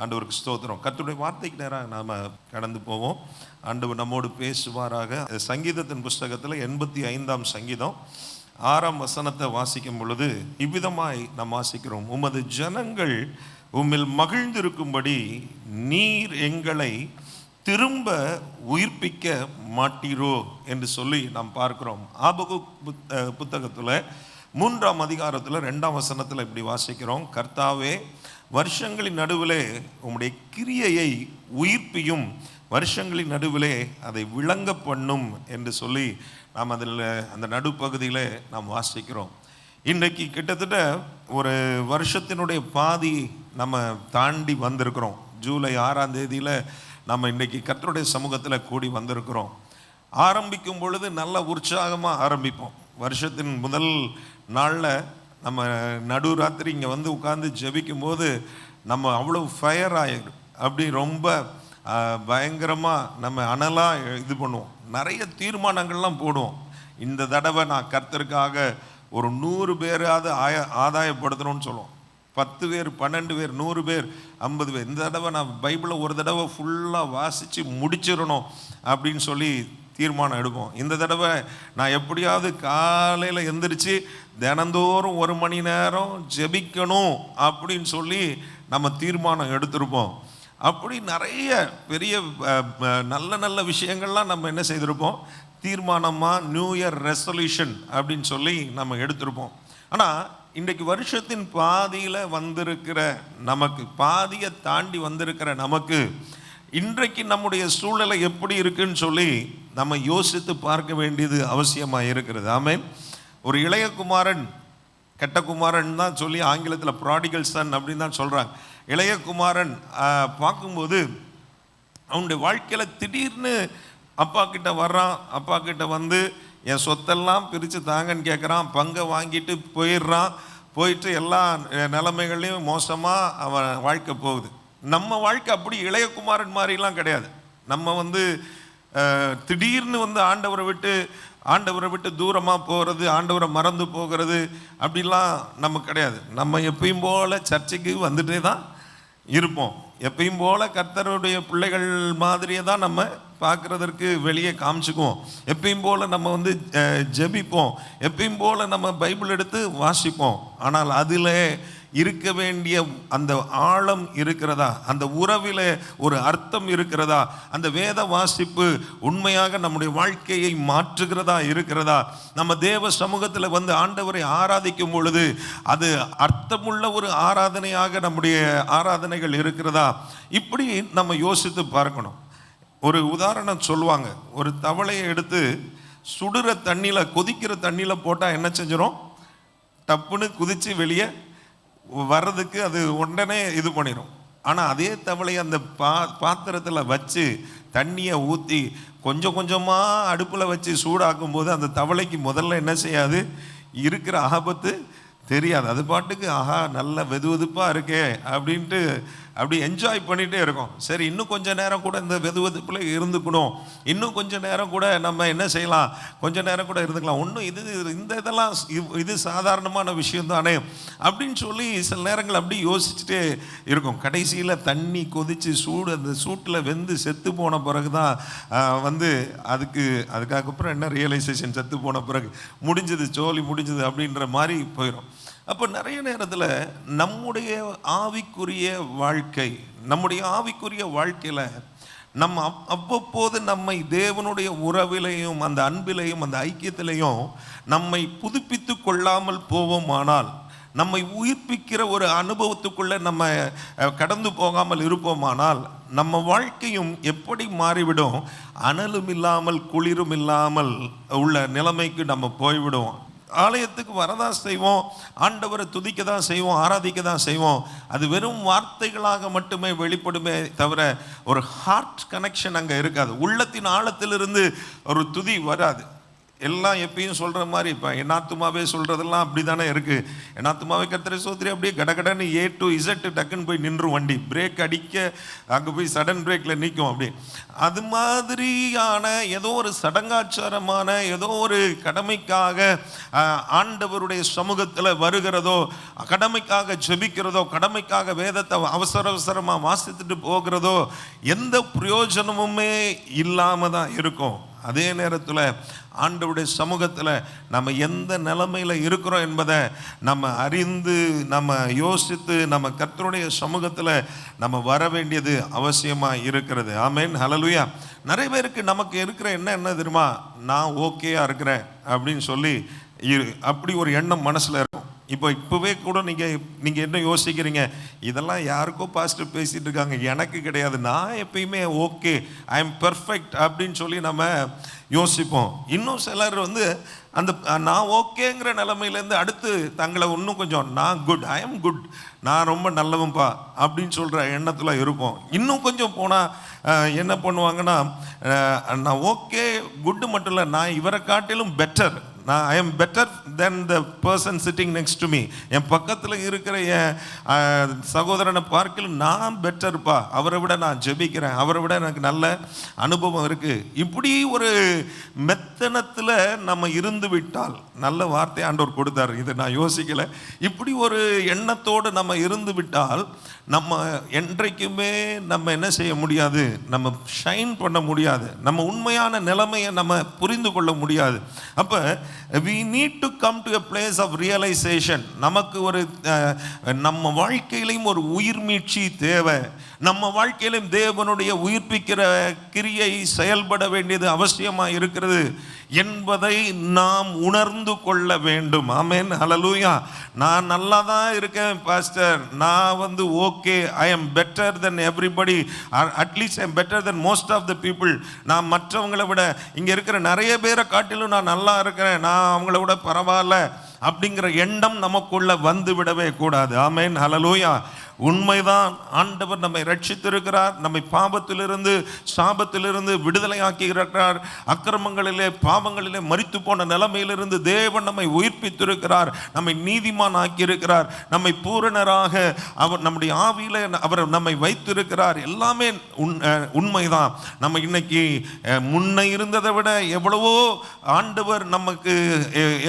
ஆண்டவருக்கு ஸ்தோத்திரம். கர்த்தருடைய வார்த்தைக்கு நேராக நாம் கடந்து போவோம். ஆண்டவர் நம்மோடு பேசுவாராக. சங்கீதத்தின் புஸ்தகத்தில் 85ஆம் சங்கீதம் 6ஆம் வசனத்தை வாசிக்கும் பொழுது இவ்விதமாய் நாம் வாசிக்கிறோம். உமது ஜனங்கள் உம்மில் மகிழ்ந்திருக்கும்படி நீர் எங்களை திரும்ப உயிர்ப்பிக்க மாட்டீரோ என்று சொல்லி நாம் பார்க்கிறோம். ஆபகுக் புத்தகத்தில் 3ஆம் அதிகாரத்தில் 2ஆம் வசனத்தில் இப்படி வாசிக்கிறோம். கர்த்தாவே, வருஷங்களின் நடுவிலே உம்முடைய கிரியையை உயிர்ப்பியும், வருஷங்களின் நடுவிலே அதை விளங்க பண்ணும் என்று சொல்லி நாம் அதில் அந்த நடுப்பகுதியில் நாம் வாசிக்கிறோம். இன்றைக்கு கிட்டத்தட்ட ஒரு வருஷத்தினுடைய பாதி நம்ம தாண்டி வந்திருக்கிறோம். ஜூலை 6ஆம் தேதியில் நம்ம இன்றைக்கி கர்த்தருடைய சமூகத்தில் கூடி வந்திருக்கிறோம். ஆரம்பிக்கும் பொழுது நல்ல உற்சாகமாக ஆரம்பிப்போம். வருஷத்தின் முதல் நாளில் நம்ம நடுராத்திரி இங்கே வந்து உட்காந்து ஜெபிக்கும் போது நம்ம அவ்வளோ ஃபயர் ஆகிடும். அப்படி ரொம்ப பயங்கரமாக நம்ம அனலாக இது பண்ணுவோம். நிறைய தீர்மானங்கள்லாம் போடுவோம். இந்த தடவை நான் கர்த்தருக்காக ஒரு 100 பேராவது ஆதாயப்படுத்தணும்னு சொல்லுவோம். 10 பேர், 12 பேர், 100 பேர், 50 பேர். இந்த தடவை நான் பைபிளை ஒரு தடவை ஃபுல்லாக வாசித்து முடிச்சிடணும் அப்படின்னு சொல்லி தீர்மானம் எடுப்போம். இந்த தடவை நான் எப்படியாவது காலையில் எந்திரிச்சு தினந்தோறும் 1 மணி நேரம் ஜெபிக்கணும் அப்படின்னு சொல்லி நம்ம தீர்மானம் எடுத்திருப்போம். அப்படி நிறைய பெரிய நல்ல நல்ல விஷயங்கள்லாம் நம்ம என்ன செய்திருப்போம், தீர்மானமாக நியூ இயர் ரெசல்யூஷன் அப்படின்னு சொல்லி நம்ம எடுத்திருப்போம். ஆனால் இன்றைக்கு வருஷத்தின் பாதியில் வந்திருக்கிற நமக்கு, பாதியை தாண்டி வந்திருக்கிற நமக்கு இன்றைக்கு நம்முடைய சூழ்நிலை எப்படி இருக்குன்னு சொல்லி நம்ம யோசித்து பார்க்க வேண்டியது அவசியமாக இருக்கிறது. ஆமென். ஒரு இளைய குமாரன், கெட்ட குமாரன் தான் சொல்லி ஆங்கிலத்தில் ப்ராடிகல் சன் அப்படின்னு தான் சொல்கிறாங்க. இளைய குமாரன் பார்க்கும்போது அவனுடைய வாழ்க்கையில் திடீர்னு அப்பா கிட்ட வர்றான். அப்பா கிட்ட வந்து என் சொத்தெல்லாம் பிரித்து தாங்கன்னு கேட்குறான். பங்கை வாங்கிட்டு போயிடுறான். போயிட்டு எல்லா நிலைமைகளையும் மோசமாக அவன் வாழ்க்கை போகுது. நம்ம வாழ்க்கை அப்படி இளைய குமாரன் மாதிரிலாம் கிடையாது. நம்ம வந்து திடீர்னு வந்து ஆண்டவரை விட்டு தூரமாக போகிறது, ஆண்டவரை மறந்து போகிறது அப்படிலாம் நம்ம கிடையாது. நம்ம எப்பயும் போல் சர்ச்சைக்கு வந்துட்டே தான் இருப்போம். எப்பயும் போல் கர்த்தருடைய பிள்ளைகள் மாதிரியே தான் நம்ம பார்க்குறதற்கு வெளியே காமிச்சுக்குவோம். எப்பயும் போல் நம்ம வந்து ஜெபிப்போம். எப்பயும் போல் நம்ம பைபிள் எடுத்து வாசிப்போம். ஆனால் அதில் இருக்க வேண்டிய அந்த ஆழம் இருக்கிறதா, அந்த உறவில் ஒரு அர்த்தம் இருக்கிறதா, அந்த வேத வாசிப்பு உண்மையாக நம்முடைய வாழ்க்கையை மாற்றுகிறதா இருக்கிறதா, நம்ம தேவ சமூகத்தில் வந்து ஆண்டவரை ஆராதிக்கும் பொழுது அது அர்த்தமுள்ள ஒரு ஆராதனையாக நம்முடைய ஆராதனைகள் இருக்கிறதா, இப்படி நம்ம யோசித்து பார்க்கணும். ஒரு உதாரணம் சொல்லுவாங்க. ஒரு தவளையை எடுத்து சுடுற தண்ணியில், கொதிக்கிற தண்ணியில் போட்டால் என்ன செஞ்சிடும், டப்புன்னு குதித்து வெளியே வர்றதுக்கு அது உடனே இது பண்ணிடும். ஆனால் அதே தவளையை அந்த பாத்திரத்தில் வச்சு தண்ணியை ஊற்றி கொஞ்சம் கொஞ்சமாக அடுப்பில் வச்சு சூடாக்கும் போது அந்த தவளைக்கு முதல்ல என்ன செய்யாது, இருக்கிற ஆபத்து தெரியாது. அது பாட்டுக்கு ஆஹா நல்ல வெதுவெதுப்பாக இருக்கே அப்படின்ட்டு அப்படி என்ஜாய் பண்ணிகிட்டே இருக்கும். சரி, இன்னும் கொஞ்சம் நேரம் கூட இந்த வெதுவெதுப்பில் இருந்துக்கணும், இன்னும் கொஞ்சம் நேரம் கூட நம்ம என்ன செய்யலாம், கொஞ்சம் நேரம் கூட இருந்துக்கலாம், ஒன்றும் இதெல்லாம் இது சாதாரணமான விஷயம் தானே அப்படின்னு சொல்லி சில நேரங்கள் அப்படி யோசிச்சுட்டே இருக்கும். கடைசியில் தண்ணி கொதித்து அந்த சூட்டில் வெந்து செத்து போன பிறகு தான் வந்து அதுக்கப்புறம் என்ன ரியலைசேஷன், செத்து போன பிறகு முடிஞ்சது, ஜோலி முடிஞ்சது அப்படின்ற மாதிரி போயிடும். அப்போ நிறைய நேரத்தில் நம்முடைய ஆவிக்குரிய வாழ்க்கையில் நம்ம அவ்வப்போது நம்மை தேவனுடைய உறவிலையும் அந்த அன்பிலையும் அந்த ஐக்கியத்திலையும் நம்மை புதுப்பித்து கொள்ளாமல் போவோமானால், நம்மை உயிர்ப்பிக்கிற ஒரு அனுபவத்துக்குள்ளே நம்ம கடந்து போகாமல் இருப்போமானால், நம்ம வாழ்க்கையும் எப்படி மாறிவிடும், அனலும் இல்லாமல் குளிரும் இல்லாமல் உள்ள நிலைமைக்கு நம்ம போய்விடுவோம். ஆலயத்துக்கு வரதான் செய்வோம், ஆண்டவரை துதிக்க தான் செய்வோம், ஆராதிக்க தான் செய்வோம். அது வெறும் வார்த்தைகளாக மட்டுமே வெளிப்படுமே தவிர ஒரு ஹார்ட் கனெக்ஷன் அங்கே இருக்காது. உள்ளத்தின் ஆழத்திலிருந்து ஒரு துதி வராது. எல்லாம் எப்பயும் சொல்கிற மாதிரி இப்போ என் ஆத்துமாவே சொல்கிறதெல்லாம் அப்படி தானே இருக்குது. என் ஆத்துமாவே கர்த்தரை ஸ்தோத்திரி அப்படியே கடகடன்னு A to Z டக்குன்னு போய் நின்றும் வண்டி. பிரேக் அடிக்க அங்கே போய் சடன் பிரேக்கில் நிற்கும் அப்படி. அது மாதிரியான ஏதோ ஒரு சடங்காச்சாரமான ஏதோ ஒரு கடமைக்காக ஆண்டவருடைய சமூகத்தில் வருகிறதோ, கடமைக்காக ஜெபிக்கிறதோ, கடமைக்காக வேதத்தை அவசரமாக வாசித்துட்டு போகிறதோ எந்த பிரயோஜனமுமே இல்லாமல் தான் இருக்கும். அதே நேரத்தில் ஆண்டவருடைய சமூகத்தில் நம்ம எந்த நிலைமையில் இருக்கிறோம் என்பதை நம்ம அறிந்து நம்ம யோசித்து நம்ம கர்த்தருடைய சமூகத்தில் நம்ம வர வேண்டியது அவசியமாக இருக்கிறது. ஆமென், ஹல்லேலூயா. நிறைய பேருக்கு நமக்கு இருக்கிற என்ன தெரியுமா, நான் ஓகேயா இருக்கிறேன் அப்படின்னு சொல்லி அப்படி ஒரு எண்ணம் மனசில் இருக்கும். இப்போவே கூட நீங்கள் என்ன யோசிக்கிறீங்க, இதெல்லாம் யாருக்கோ பாஸ்டர் பேசிகிட்டு இருக்காங்க, எனக்கு கிடையாது, நான் எப்பயுமே ஓகே, ஐ எம் பெர்ஃபெக்ட் அப்படின்னு சொல்லி நம்ம யோசிப்போம். இன்னும் சிலர் அந்த நான் ஓகேங்கிற நிலைமையிலேருந்து அடுத்து தங்களை இன்னும் கொஞ்சம் நான் குட், ஐ எம் குட், நான் ரொம்ப நல்லவன்பா அப்படின்னு சொல்கிற எண்ணத்தில் இருப்போம். இன்னும் கொஞ்சம் போனால் என்ன பண்ணுவாங்கன்னா, நான் ஓகே குட்டு மட்டும் இல்லை, நான் இவரை காட்டிலும் பெட்டர், நான் I am better than the person sitting next to me. என் பக்கத்தில் இருக்கிற என் சகோதரனை பார்க்கல நான் பெட்டர்ப்பா, அவரை விட நான் ஜெபிக்கிறேன், அவரை விட எனக்கு நல்ல அனுபவம் இருக்குது. இப்படி ஒரு மெத்தனத்தில் நம்ம இருந்து விட்டால், நல்ல வார்த்தை ஆண்டவர் கொடுத்தாரு, இதை நான் யோசிக்கலை. இப்படி ஒரு எண்ணத்தோடு நம்ம இருந்து விட்டால் நம்ம என்றைக்குமே நம்ம என்ன செய்ய முடியாது, நம்ம ஷைன் பண்ண முடியாது, நம்ம உண்மையான நிலைமையை நம்ம புரிந்து கொள்ள முடியாது. அப்போ we need to come to a place of realization. நமக்கு ஒரு நம்ம வாழ்க்கையிலையும் ஒரு உயிர் மீட்சி தேவை. நம்ம வாழ்க்கையிலும் தேவனுடைய உயிர்ப்பிக்கிற கிரியை செயல்பட வேண்டியது அவசியமாக இருக்கிறது என்பதை நாம் உணர்ந்து கொள்ள வேண்டும். ஆமென், ஹல்லேலூயா. நான் நல்லா தான் இருக்கேன் பாஸ்டர், நான் okay, I am better than everybody, at least I am better than most of the people, நான் மற்றவங்களை விட இங்கே இருக்கிற நிறைய பேரை காட்டிலும் நான் நல்லா இருக்கிறேன், நான் அவங்கள விட பரவாயில்ல அப்படிங்கிற எண்ணம் நமக்குள்ள வந்து விடவே கூடாது. ஆமென், ஹல்லேலூயா. உண்மைதான், ஆண்டவர் நம்மை ரட்சித்திருக்கிறார், நம்மை பாவத்திலிருந்து சாபத்திலிருந்து விடுதலையாக்கி இருக்கிறார், அக்கிரமங்களிலே பாவங்களிலே மரித்து போன நிலைமையிலிருந்து தேவன் நம்மை உயிர்ப்பித்திருக்கிறார், நம்மை நீதிமான் ஆக்கியிருக்கிறார், நம்மை பூரணராக அவர் நம்முடைய ஆவியிலே அவர் நம்மை வைத்திருக்கிறார். எல்லாமே உண்மைதான். நம்ம இன்னைக்கு முன்ன இருந்ததை விட எவ்வளவோ ஆண்டவர் நமக்கு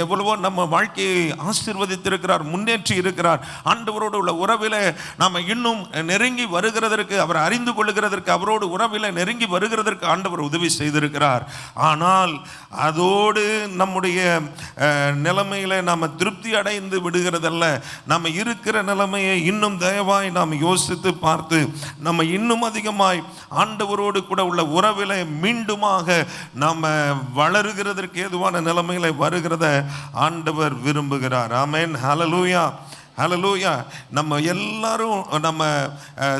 எவ்வளவோ நம்ம வாழ்க்கையை ஆசீர்வதித்திருக்கிறார், முன்னேற்றி இருக்கிறார். ஆண்டவரோடு உள்ள உறவிலே நாம் இன்னும் நெருங்கி வருகிறதற்கு, அவர் அறிந்து கொள்ளுகிறதற்கு, அவரோடு உறவில் நெருங்கி வருகிறதற்கு ஆண்டவர் உதவி செய்திருக்கிறார். ஆனால் அதோடு நம்முடைய நிலைமையில நாம் திருப்தி அடைந்து விடுகிறதல்ல, நம்ம இருக்கிற நிலைமையை இன்னும் தயவாய் நாம் யோசித்து பார்த்து நம்ம இன்னும் அதிகமாய் ஆண்டவரோடு கூட உள்ள உறவில் மீண்டுமாக நாம் வளருகிறதற்கு ஏதுவான நிலைமையில வருகிறத ஆண்டவர் விரும்புகிறார். ஆமென், ஹல்லேலூயா, ஹல்லேலூயா. நம்ம எல்லாரும் நம்ம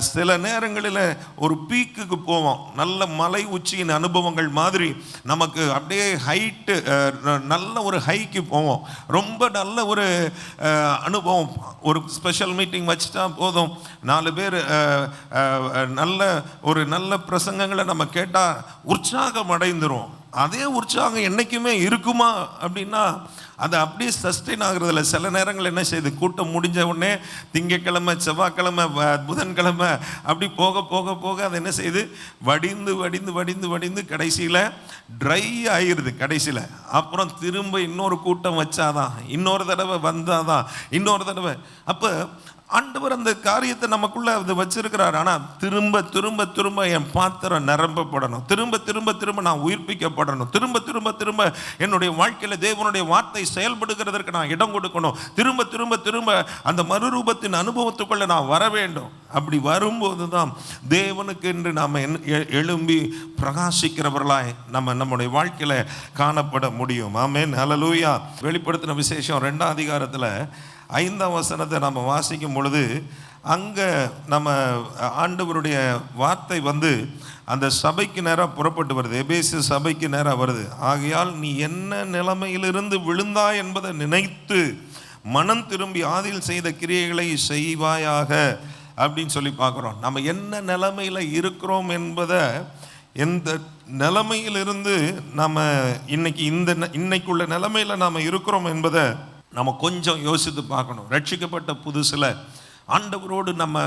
சில நேரங்களில் ஒரு பீக்குக்கு போவோம், நல்ல மலை உச்சியின் அனுபவங்கள் மாதிரி நமக்கு அப்படியே ஹைட்டு, நல்ல ஒரு ஹைக்கு போவோம், ரொம்ப நல்ல ஒரு அனுபவம். ஒரு ஸ்பெஷல் மீட்டிங் வச்சுட்டா போதும், 4 பேர் நல்ல பிரசங்கங்களை நம்ம கேட்டால் உற்சாகம் அடைந்துரும். அதே உற்சாகம் என்றைக்குமே இருக்குமா அப்படின்னா அது அப்படியே சஸ்டெயின் ஆகுறதில்ல. சில நேரங்கள் என்ன செய்யுது, கூட்டம் முடிஞ்ச உடனே திங்கட்கிழமை, செவ்வாய்க்கிழமை, புதன்கிழமை அப்படி போக போக போக அது என்ன செய்யுது, வடிந்து வடிந்து வடிந்து வடிந்து கடைசியில் ட்ரை ஆகிடுது. கடைசியில் அப்புறம் திரும்ப இன்னொரு கூட்டம் வச்சாதான், இன்னொரு தடவை வந்தாதான், இன்னொரு தடவை. அப்போ ஆண்டவர் அந்த காரியத்தை நமக்குள்ள அது வச்சிருக்கிறார். ஆனால் திரும்ப திரும்ப திரும்ப என் பாத்திரம் நிரம்பப்படணும், திரும்ப திரும்ப திரும்ப நான் உயிர்ப்பிக்கப்படணும், திரும்ப திரும்ப திரும்ப என்னுடைய வாழ்க்கையில் தேவனுடைய வார்த்தை செயல்படுகிறதற்கு நான் இடம் கொடுக்கணும், திரும்ப திரும்ப திரும்ப அந்த மறுரூபத்தின் அனுபவத்துக்குள்ள நான் வர வேண்டும். அப்படி வரும்போது தான் தேவனுக்கு என்று நாம் எழும்பி பிரகாசிக்கிறவர்களாய் நம்முடைய வாழ்க்கையில் காணப்பட முடியும். ஆமென், ஹல்லேலூயா. வெளிப்படுத்தின விசேஷம் 2ஆம் அதிகாரத்தில் 5ஆம் வசனத்தை நம்ம வாசிக்கும் பொழுது அங்கே நம்ம ஆண்டவருடைய வார்த்தை அந்த சபைக்கு நேராக புறப்பட்டு வருது, எபேசு சபைக்கு நேராக வருது. ஆகையால் நீ என்ன நிலைமையிலிருந்து விழுந்தாய் என்பதை நினைத்து மனம் திரும்பி ஆதியில் செய்த கிரியைகளை செய்வாயாக அப்படின்னு சொல்லி பார்க்குறோம். நம்ம என்ன நிலைமையில் இருக்கிறோம் என்பதை எந்த நிலைமையிலிருந்து நம்ம இன்னைக்குள்ள நிலைமையில நாம் இருக்கிறோம் என்பதை நம்ம கொஞ்சம் யோசித்து பார்க்கணும். ரட்சிக்கப்பட்ட புதுசில் ஆண்டவரோடு நம்ம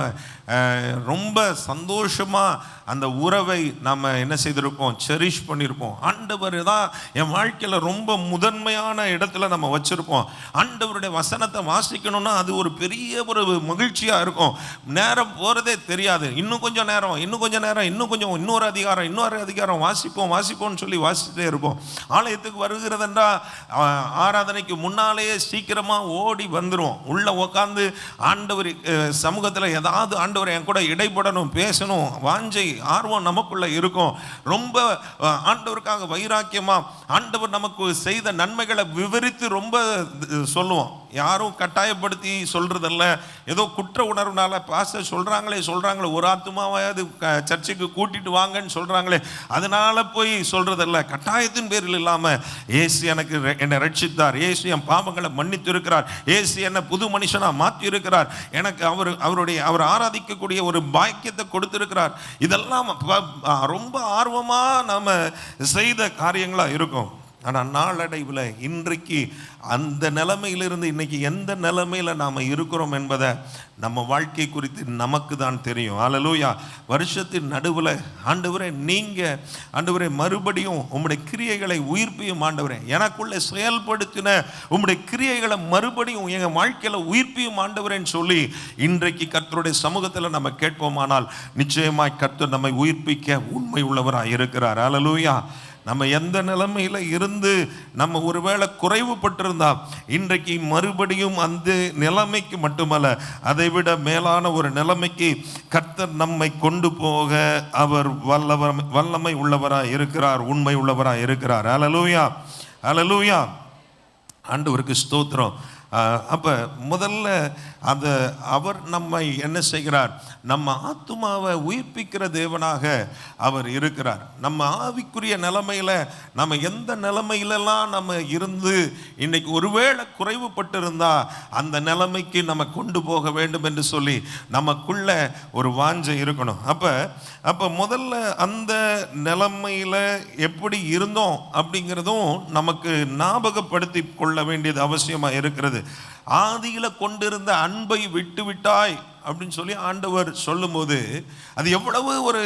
ரொம்ப சந்தோஷமாக அந்த உறவை நம்ம என்ன செய்திருப்போம், செரிஷ் பண்ணியிருப்போம். ஆண்டவர் தான் என் வாழ்க்கையில் ரொம்ப முதன்மையான இடத்துல நம்ம வச்சுருப்போம். ஆண்டவருடைய வசனத்தை வாசிக்கணும்னா அது ஒரு பெரிய ஒரு மகிழ்ச்சியாக இருக்கும். நேரம் போகிறதே தெரியாது. இன்னும் கொஞ்சம் நேரம், இன்னொரு அதிகாரம் வாசிப்போம்னு சொல்லி வாசிட்டே இருப்போம். ஆலயத்துக்கு வருகிறதுன்றா ஆராதனைக்கு முன்னாலேயே சீக்கிரமாக ஓடி வந்துடும். உள்ளே உக்காந்து ஆண்டவர் சமூகத்தில் ஏதாவது ஆண்டவர் என் கூட இடைப்படணும், பேசணும், வாஞ்சை ஆர்வம் நமக்குள்ள இருக்கும். ரொம்ப ஆண்டவருக்காக வைராக்கியமா ஆண்டவர் நமக்கு செய்த நன்மைகளை விவரித்து ரொம்ப சொல்லுவோம். யாரும் கட்டாயப்படுத்தி சொல்றதல்ல, ஏதோ குற்ற உணர்வுனால பாஸ்டர் சொல்றாங்களே ஒரு ஆத்துமாவது சர்ச்சுக்கு கூட்டிட்டு வாங்கன்னு சொல்றாங்களே அதனால போய் சொல்றதல்ல. கட்டாயத்தின் பேரில் இல்லாம இயேசு என்னை ரட்சித்தார், இயேசு என் பாவங்களை மன்னித்து இருக்கிறார், இயேசு என்னை புது மனுஷனா மாற்றி இருக்கிறார், எனக்கு அவர் ஆராதிக்கக்கூடிய ஒரு பாக்கியத்தை கொடுத்திருக்கிறார். இதெல்லாம் ரொம்ப ஆர்வமா நாம செய்த காரியங்களா இருக்கும். ஆனால் நாளடைவில் இன்றைக்கு அந்த நிலைமையிலிருந்து இன்னைக்கு எந்த நிலைமையில் நாம் இருக்கிறோம் என்பதை நம்ம வாழ்க்கை குறித்து நமக்கு தான் தெரியும். அல்லேலூயா. வருஷத்தின் நடுவில் ஆண்டவரே நீங்கள் ஆண்டவரே மறுபடியும் உம்முடைய கிரியைகளை உயிர்ப்பியும் ஆண்டவரே, எனக்குள்ளே செயல்படுத்தின உம்முடைய கிரியைகளை மறுபடியும் எங்கள் வாழ்க்கையில் உயிர்ப்பியும் ஆண்டவரேன்னு சொல்லி இன்றைக்கு கர்த்தருடைய சமூகத்தில் நம்ம கேட்போமானால் நிச்சயமாய் கர்த்தர் நம்மை உயிர்ப்பிக்க உண்மை உள்ளவராக இருக்கிறார். அல்லேலூயா. நம்ம எந்த நிலைமையில் இருந்து நம்ம ஒருவேளை குறைவுபட்டிருந்தா இன்றைக்கு மறுபடியும் அந்த நிலைமைக்கு மட்டுமல்ல, அதை விட மேலான ஒரு நிலைமைக்கு கர்த்தர் நம்மை கொண்டு போக அவர் வல்லமை உள்ளவராக இருக்கிறார், உண்மை உள்ளவராக இருக்கிறார். அல்லேலூயா, அல்லேலூயா. ஆண்டவருக்கு ஸ்தோத்திரம். அப்போ முதல்ல அவர் நம்மை என்ன செய்கிறார், நம்ம ஆத்துமாவை உயிர்ப்பிக்கிற தேவனாக அவர் இருக்கிறார். நம்ம ஆவிக்குரிய நிலைமையில் நம்ம எந்த நிலைமையிலெல்லாம் நம்ம இருந்து இன்னைக்கு ஒருவேளை குறைவுபட்டிருந்தா அந்த நிலைமைக்கு நம்ம கொண்டு போக வேண்டும் என்று சொல்லி நமக்குள்ள ஒரு வாஞ்சை இருக்கணும். அப்போ முதல்ல அந்த நிலைமையில் எப்படி இருந்தோம் அப்படிங்கிறதும் நமக்கு ஞாபகப்படுத்தி கொள்ள வேண்டியது அவசியமாக இருக்கிறது. ஆதியில் கொண்டிருந்த அன்பை விட்டு விட்டாய் அப்படின்னு சொல்லி ஆண்டவர் சொல்லும்போது அது எவ்வளவு ஒரு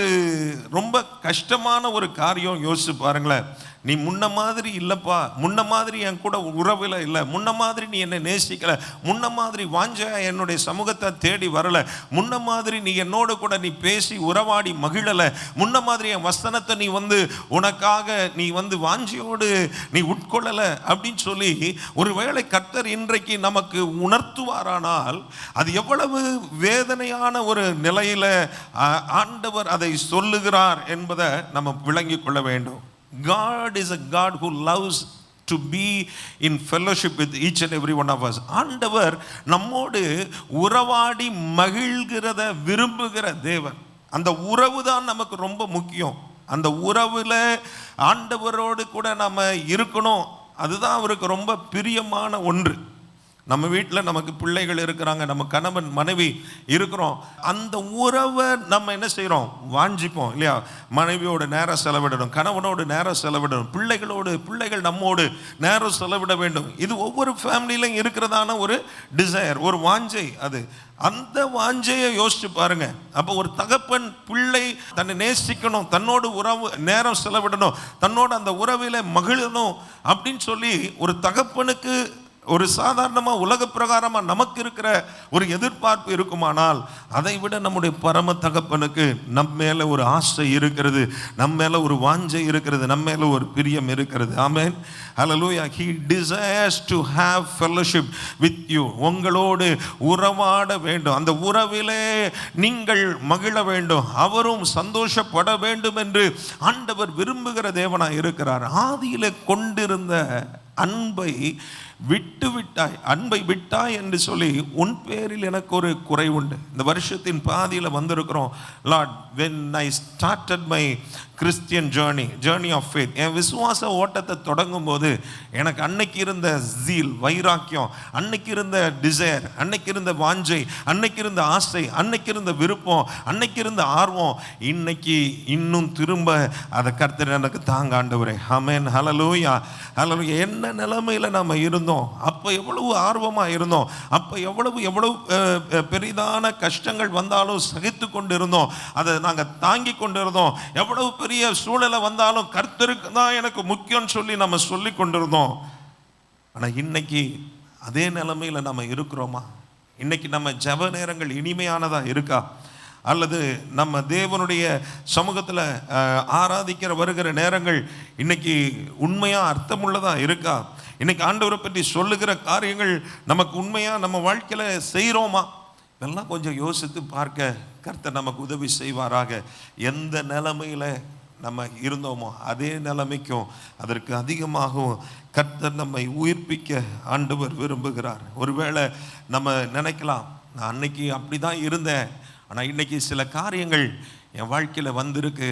ரொம்ப கஷ்டமான ஒரு காரியம். யோசிச்சு பாருங்களேன். நீ முன்ன மாதிரி இல்லைப்பா, முன்ன மாதிரி என் கூட உறவில் இல்லை, முன்ன மாதிரி நீ என்னை நேசிக்கலை, முன்ன மாதிரி வாஞ்ச என்னுடைய சமூகத்தை தேடி வரலை, முன்ன மாதிரி நீ என்னோட கூட நீ பேசி உறவாடி மகிழலை, முன்ன மாதிரி என் வசனத்தை நீ உனக்காக நீ வாஞ்சியோடு நீ உட்கொள்ளலை அப்படின்னு சொல்லி ஒருவேளை கர்த்தர் இன்றைக்கு நமக்கு உணர்த்துவாரானால் அது எவ்வளவு வேதனையான ஒரு நிலையில ஆண்டவர் அதை சொல்லுகிறார் என்பதை நம்ம விளங்கி கொள்ள வேண்டும். God is a God who loves to be in fellowship with each and every one of us. ஆண்டவர் நம்மோடு உறவாடி மகிழ்கிறத விரும்புகிற தேவன். அந்த உறவு தான் நமக்கு ரொம்ப முக்கியம். அந்த உறவுல ஆண்டவரோடு கூட நம்ம இருக்கணும். அதுதான் அவருக்கு ரொம்ப பிரியமான ஒன்று. நம்ம வீட்டில் நமக்கு பிள்ளைகள் இருக்கிறாங்க, நம்ம கணவன் மனைவி இருக்கிறோம். அந்த உறவை நம்ம என்ன செய்கிறோம், வாஞ்சிப்போம் இல்லையா? மனைவியோடு நேரம் செலவிடணும், கணவனோடு நேரம் செலவிடணும், பிள்ளைகள் நம்மோடு நேரம் செலவிட வேண்டும். இது ஒவ்வொரு ஃபேமிலியிலும் இருக்கிறதான ஒரு டிசையர், ஒரு வாஞ்சை. அந்த வாஞ்சையை யோசிச்சு பாருங்க. அப்போ ஒரு தகப்பன் பிள்ளை தன்னை நேசிக்கணும், தன்னோடு உறவு நேரம் செலவிடணும், தன்னோடு அந்த உறவில மகிழணும் அப்படின்னு சொல்லி ஒரு தகப்பனுக்கு ஒரு சாதாரணமாக உலக பிரகாரமாக நமக்கு இருக்கிற ஒரு எதிர்பார்ப்பு இருக்குமானால் அதை விட நம்முடைய பரம தகப்பனுக்கு நம்ம மேலே ஒரு ஆசை இருக்கிறது, நம்ம மேலே ஒரு வாஞ்சை இருக்கிறது, நம்ம மேலே ஒரு பிரியம் இருக்கிறது. ஆமென், ஹல்லேலூயா. He desires to have fellowship with you. உங்களோடு உறவாட வேண்டும், அந்த உறவிலே நீங்கள் மகிழ வேண்டும், அவரும் சந்தோஷப்பட வேண்டும் என்று ஆண்டவர் விரும்புகிற தேவனாக இருக்கிறார். ஆதியிலே கொண்டிருந்த அன்பை விட்டு விட்டாய், அன்பை விட்டாய் என்று சொல்லி உன் பேரில் எனக்கு ஒரு குறை உண்டு. இந்த வருஷத்தின் பாதியில் வந்திருக்கிறோம். Lord, when I started my Christian journey of faith, என் விசுவாச ஓட்டத்தை தொடங்கும் போது எனக்கு அன்னைக்கு இருந்த ஜீல், வைராக்கியம், அன்னைக்கு இருந்த டிசைர், அன்னைக்கு இருந்த வாஞ்சை, அன்னைக்கு இருந்த ஆசை, அன்னைக்கு இருந்த விருப்பம், அன்னைக்கு இருந்த ஆர்வம், இன்னைக்கு இன்னும் திரும்ப அதை கர்த்தர் எனக்கு தாங்க ஆண்டவரே. ஆமென். ஹல்லேலூயா, ஹல்லேலூயா. என்ன நிலைமையில் நம்ம இருந்தோம், அப்போ எவ்வளவு ஆர்வமாக இருந்தோம், அப்போ எவ்வளவு பெரிதான கஷ்டங்கள் வந்தாலும் சகித்து கொண்டு இருந்தோம், அதை நாங்கள் தாங்கி கொண்டு இருந்தோம். எவ்வளவு பெரிய சூழலை வந்தாலும் கர்த்தருக்கு தான் எனக்கு முக்கியம் சொல்லி நம்ம சொல்லி கொண்டிருந்தோம். ஆனால் இன்னைக்கு அதே நிலைமையில் நம்ம இருக்கிறோமா? இன்னைக்கு நம்ம ஜெப நேரங்கள் இனிமையானதாக இருக்கா? அல்லது நம்ம தேவனுடைய சமூகத்தில் ஆராதிக்கிற வருகிற நேரங்கள் இன்னைக்கு உண்மையாக அர்த்தமுள்ளதாக இருக்கா? இன்னைக்கு ஆண்டவரை பற்றி சொல்லுகிற காரியங்கள் நமக்கு உண்மையாக நம்ம வாழ்க்கையில் செய்கிறோமா? இதெல்லாம் கொஞ்சம் யோசித்து பார்க்க கர்த்தர் நமக்கு உதவி செய்வாராக. எந்த நிலைமையில் நம்ம இருந்தோமோ அதே நிலைமைக்கும் அதற்கு அதிகமாகவும் கர்த்தர் நம்மை உயிர்ப்பிக்க ஆண்டவர் விரும்புகிறார். ஒருவேளை நம்ம நினைக்கலாம், நான் அன்னைக்கு அப்படி தான் இருந்தேன், ஆனால் இன்னைக்கு சில காரியங்கள் என் வாழ்க்கையில் வந்திருக்கு,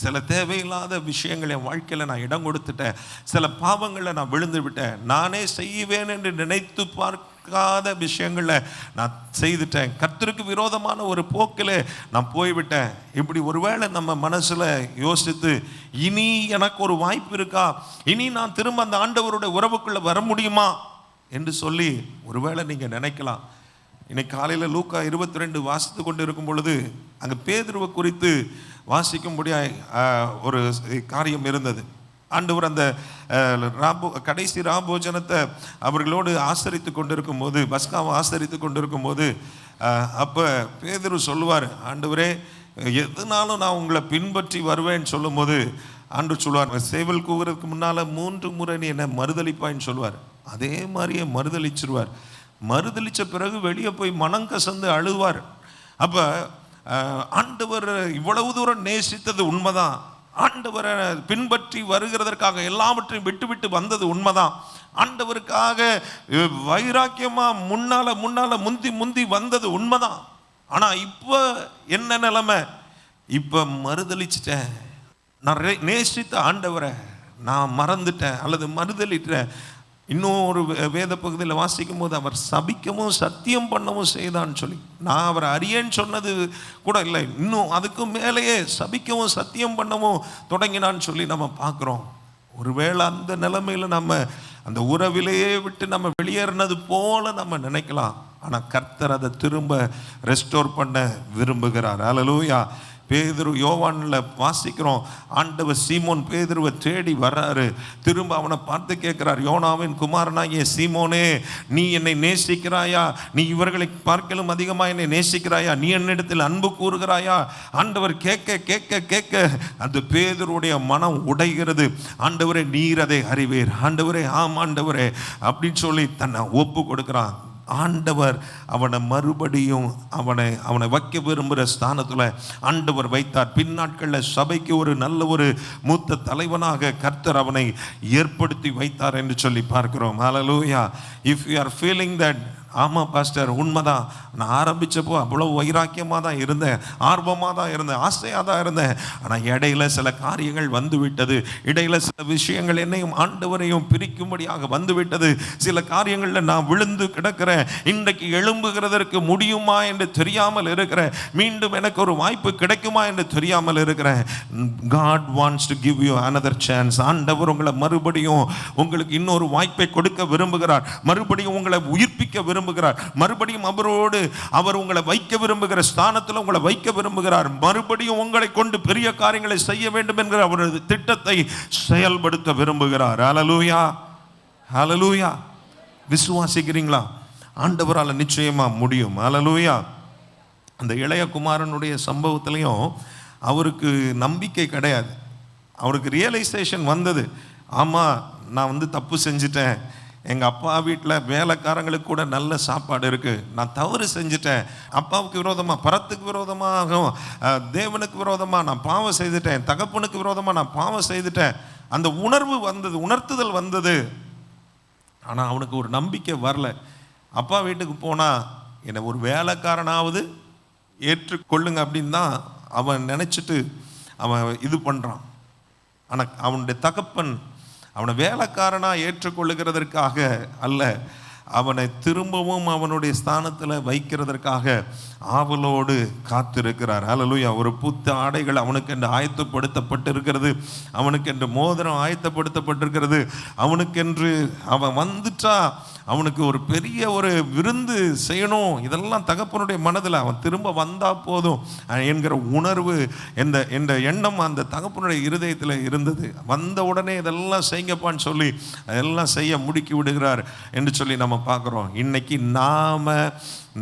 சில தேவையில்லாத விஷயங்கள் என் வாழ்க்கையில் நான் இடம் கொடுத்துட்டேன், சில பாவங்களை நான் விழுந்து விட்டேன், நானே செய்வேன் என்று நினைத்து பார்க்காத விஷயங்களை நான் செய்துட்டேன், கர்த்தருக்கு விரோதமான ஒரு போக்கில் நான் போய்விட்டேன். இப்படி ஒருவேளை நம்ம மனசில் யோசித்து இனி எனக்கு ஒரு வாய்ப்பு இருக்கா, இனி நான் திரும்ப அந்த ஆண்டவருடைய உறவுக்குள்ளே வர முடியுமா என்று சொல்லி ஒருவேளை நீங்கள் நினைக்கலாம். இன்னைக்கு காலையில் லூக்கா 22 வாசித்து கொண்டு இருக்கும் பொழுது அங்கே பேதுருவை குறித்து வாசிக்கும்படியாக ஒரு காரியம் இருந்தது. ஆண்டவர் அந்த கடைசி ராபோஜனத்தை அவர்களோடு ஆசரித்து கொண்டிருக்கும் போது, பஸ்காவை ஆசரித்து கொண்டிருக்கும் போது, அப்போ பேதுரு சொல்லுவார், ஆண்டவரே எதுனாலும் நான் உங்களை பின்பற்றி வருவேன்னு சொல்லும் போது ஆண்டவர் சொல்லுவார், சேவல் கூவுறதுக்கு முன்னால் 3 முறை நீ என்னை மறுதளிப்பாயின்னு சொல்லுவார். அதே மாதிரியே மறுதளிச்சிருவார். மறுதளித்த பிறகு வெளியே போய் மனம் கசந்து அழுவார். அப்போ ஆண்டவர் இவ்வளவு தூரம் நேசித்தது உண்மைதான், ஆண்டவரை பின்பற்றி வருகிறதற்காக எல்லாவற்றையும் விட்டு வந்தது உண்மைதான், ஆண்டவருக்காக வைராக்கியமாக முன்னால முந்தி வந்தது உண்மைதான். ஆனால் இப்போ என்ன நிலைமை? இப்போ மறுதளிச்சிட்டேன், நான் நேசித்த ஆண்டவரை நான் மறந்துட்டேன் அல்லது மறுதளிட்டேன். இன்னும் ஒரு வேத பகுதியில் வாசிக்கும் போது அவர் சபிக்கவும் சத்தியம் பண்ணவும் செய்தான்னு சொல்லி, நான் அவரை அறியேன்னு சொன்னது கூட இல்லை, இன்னும் அதுக்கும் மேலேயே சபிக்கவும் சத்தியம் பண்ணவும் தொடங்கினான்னு சொல்லி நம்ம பார்க்குறோம். ஒருவேளை அந்த நிலைமையில் நம்ம அந்த உறவிலேயே விட்டு நம்ம வெளியேறினது போல நம்ம நினைக்கலாம். ஆனால் கர்த்தர் அதை திரும்ப ரெஸ்டோர் பண்ண விரும்புகிறார். அல்லேலூயா. பேதுரு யோவானில் வாசிக்கிறோம், ஆண்டவர் சீமோன் பேதுருவை தேடி வர்றாரு. திரும்ப அவனை பார்த்து கேட்கிறார், யோனாவின் குமாரனாகிய சீமோனே, நீ என்னை நேசிக்கிறாயா? நீ இவர்களை பார்க்கலும் அதிகமாக என்னை நேசிக்கிறாயா? நீ என்னிடத்தில் அன்பு கூறுகிறாயா? ஆண்டவர் கேட்க அந்த பேதுருடைய மனம் உடைகிறது. ஆண்டவரே நீர் அதை அறிவீர், ஆண்டவரே ஆம் ஆண்டவரே அப்படின்னு சொல்லி தன்னை ஒப்பு கொடுக்கிறான். ஆண்டவர் அவனை மறுபடியும் அவனை வைக்க விரும்புகிற ஸ்தானத்தில் ஆண்டவர் வைத்தார். பின்னாட்களில் சபைக்கு ஒரு நல்ல ஒரு மூத்த தலைவனாக கர்த்தர் அவனை ஏற்படுத்தி வைத்தார் என்று சொல்லி பார்க்கிறோம். Hallelujah. If you are feeling that, ஆமாம் பாஸ்டர் உண்மைதான், நான் ஆரம்பித்தப்போ அவ்வளோ வைராக்கியமாக தான் இருந்தேன், ஆர்வமாக தான் இருந்தேன், ஆசையாக தான் இருந்தேன், ஆனால் இடையில சில காரியங்கள் வந்துவிட்டது, இடையில சில விஷயங்கள் என்னையும் ஆண்டவரையும் பிரிக்கும்படியாக வந்துவிட்டது, சில காரியங்களில் நான் விழுந்து கிடக்கிறேன், இன்றைக்கு எழும்புகிறதற்கு முடியுமா என்று தெரியாமல் இருக்கிறேன், மீண்டும் எனக்கு ஒரு வாய்ப்பு கிடைக்குமா என்று தெரியாமல் இருக்கிறேன். God wants to give you another chance. ஆண்டவர் உங்களை மறுபடியும் உங்களுக்கு இன்னொரு வாய்ப்பை கொடுக்க விரும்புகிறார், மறுபடியும் உங்களை உயிர்ப்பிக்க விரும்புகிறார், மறுபடியும் அவர் உங்களை வைக்க விரும்புகிற ஸ்தானத்தில் உங்களை வைக்க விரும்புகிறார், மறுபடியும் உங்களை கொண்டு பெரிய காரியங்களை செய்ய வேண்டும் என்கிற அவரது திட்டத்தை செயல்படுத்த விரும்புகிறார். ஹல்லேலூயா, ஹல்லேலூயா. விசுவாசிக்கிறீங்களா? ஆண்டவரால் நிச்சயமா முடியும். ஹல்லேலூயா. அந்த இளைய குமாரனுடைய சம்பவத்திலையும் அவருக்கு நம்பிக்கை கிடையாது, அவருக்கு ரியலைசேஷன் வந்தது, ஆமாம் நான் தப்பு செஞ்சிட்டேன், எங்கள் அப்பா வீட்டில் வேலைக்காரங்களுக்கு கூட நல்ல சாப்பாடு இருக்குது, நான் தவறு செஞ்சுட்டேன், அப்பாவுக்கு விரோதமாக, பரத்துக்கு விரோதமாக, தேவனுக்கு விரோதமாக நான் பாவம் செய்துட்டேன், தகப்பனுக்கு விரோதமாக நான் பாவம் செய்துட்டேன். அந்த உணர்வு வந்தது, உணர்த்துதல் வந்தது. ஆனால் அவனுக்கு ஒரு நம்பிக்கை வரல. அப்பா வீட்டுக்கு போனால் என்னை ஒரு வேலைக்காரனாவது ஏற்றுக்கொள்ளுங்க அப்படின்னு தான் அவன் நினச்சிட்டு அவன் இது பண்ணுறான். ஆனால் அவனுடைய தகப்பன் அவனை வேலைக்காரனாக ஏற்றுக்கொள்ளுகிறதற்காக அல்ல, அவனை திரும்பவும் அவனுடைய ஸ்தானத்தில் வைக்கிறதற்காக ஆவலோடு காத்திருக்கிறார். ஹல்லேலூயா. ஒரு புத்த ஆடைகள் அவனுக்கென்று ஆயத்தப்படுத்தப்பட்டிருக்கிறது, அவனுக்கென்று மோதிரம் ஆயத்தப்படுத்தப்பட்டிருக்கிறது, அவனுக்கென்று அவன் வந்துட்டா அவனுக்கு ஒரு பெரிய ஒரு விருந்து செய்யணும். இதெல்லாம் தகப்பனுடைய மனதில் அவன் திரும்ப வந்தா போதும் என்கிற உணர்வு என்ற எண்ணம் அந்த தகப்பனுடைய இருதயத்தில் இருந்தது. வந்த உடனே இதெல்லாம் செய்யப்பான்னு சொல்லி அதெல்லாம் செய்ய முடுக்கி விடுகிறார் என்று சொல்லி நம்ம பார்க்குறோம். இன்னைக்கு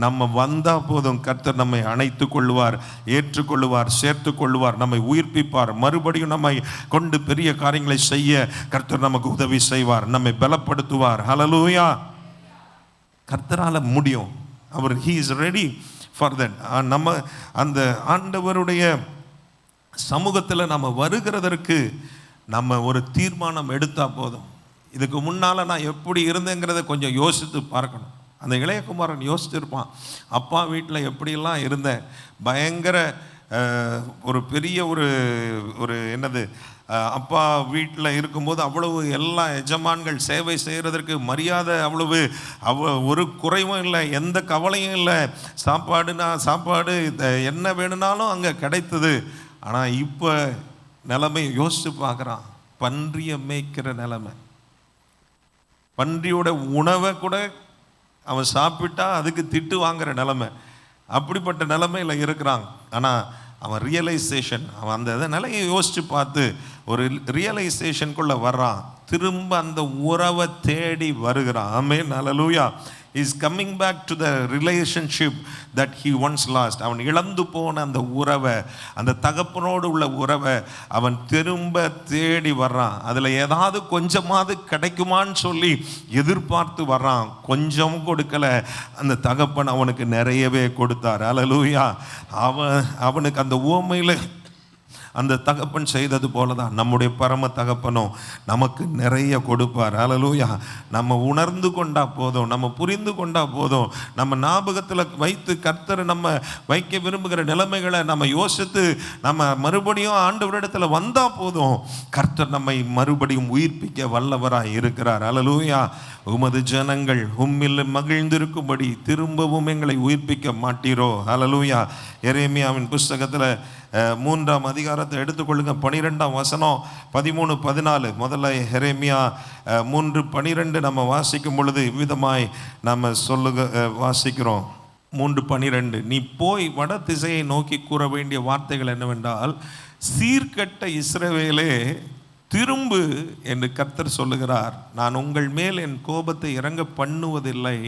நம்ம வந்தா போதும் கர்த்தர் நம்மை அணைத்து கொள்வார், ஏற்றுக்கொள்வார், சேர்த்து கொள்வார், நம்மை உயிர்ப்பிப்பார், மறுபடியும் நம்மை கொண்டு பெரிய காரியங்களை செய்ய கர்த்தர் நமக்கு உதவி செய்வார், நம்மை பலப்படுத்துவார். ஹல்லேலூயா. கர்த்தரால முடியும். அவர் he is ready for that. நம்ம அந்த ஆண்டவருடைய சமூகத்தில் நம்ம வருகிறதற்கு நம்ம ஒரு தீர்மானம் எடுத்தா போதும். இதுக்கு முன்னால் நான் எப்படி இருந்தேங்கிறத கொஞ்சம் யோசித்து பார்க்கணும். அந்த இளையகுமாரன் யோசிச்சிருப்பான், அப்பா வீட்டில் எப்படியெல்லாம் இருந்தேன், பயங்கர ஒரு பெரிய ஒரு என்னது, அப்பா வீட்டில் இருக்கும்போது அவ்வளவு எல்லா எஜமான்கள் சேவை செய்கிறதற்கு மரியாதை, ஒரு குறைவும் இல்லை, எந்த கவலையும் இல்லை, சாப்பாடு என்ன வேணும்னாலும் அங்கே கிடைத்தது. ஆனால் இப்போ நிலைமை யோசித்து பார்க்குறான், பன்றியை மேய்க்கிற நிலைமை, பன்றியோட உணவை கூட அவன் சாப்பிட்டா அதுக்கு திட்டு வாங்குற நிலைமை, அப்படிப்பட்ட நிலைமையில் இருக்கிறான். ஆனால் அவன் ரியலைசேஷன், அவன் அந்த நிலையை யோசித்து பார்த்து ஒரு ரியலைசேஷனுக்குள்ளே வர்றான், திரும்ப அந்த உறவை தேடி வருகிறான். ஆமென், ஹல்லேலூயா. is coming back to the relationship that he once lost. அவன் இழந்து போன அந்த உறவை, அந்த தகப்பனோடு உள்ள உறவை அவன் திரும்ப தேடி வர்றான். அதில் ஏதாவது கொஞ்சமாவது கிடைக்குமான்னு சொல்லி எதிர்பார்த்து வர்றான். கொஞ்சம் கொடுக்கல, அந்த தகப்பன் அவனுக்கு நிறையவே கொடுத்தார். ஹல்லேலூயா. அவனுக்கு அந்த உவமையில் அந்த தகப்பன் செய்தது போல தான் நம்முடைய பரம தகப்பனும் நமக்கு நிறைய கொடுப்பார். ஹல்லேலூயா. நம்ம உணர்ந்து கொண்டா போதும், நம்ம புரிந்து கொண்டா போதும், நம்ம ஞாபகத்தில் வைத்து கர்த்தர் நம்ம வைக்க விரும்புகிற நிலைமைகளை நம்ம யோசித்து நம்ம மறுபடியும் ஆண்டவரிடத்தில் வந்தா போதும், கர்த்தர் நம்மை மறுபடியும் உயிர்ப்பிக்க வல்லவராய் இருக்கிறார். ஹல்லேலூயா. உமது ஜனங்கள் உம்மில் மகிழ்ந்திருக்கும்படி திரும்பவும் எங்களை உயிர்ப்பிக்க மாட்டீரோ. ஹல்லேலூயா. எரேமியாவின் புஸ்தகத்தில் 3ஆம் அதிகாரத்தை எடுத்துக்கொள்ளுங்க, 12ஆம் வசனம், 13, 14. முதல்ல எரேமியா 3:12 நம்ம வாசிக்கும் பொழுது இவ்விதமாய் நம்ம வாசிக்கிறோம். 3:12, நீ போய் வட திசையை நோக்கி கூற வேண்டிய வார்த்தைகள் என்னவென்றால், சீர்கெட்ட இஸ்ரவேலே திரும்பு என்று கர்த்தர் சொல்லுகிறார், நான் உங்கள் மேல் என் கோபத்தை இறங்க பண்ணுவதில்லை,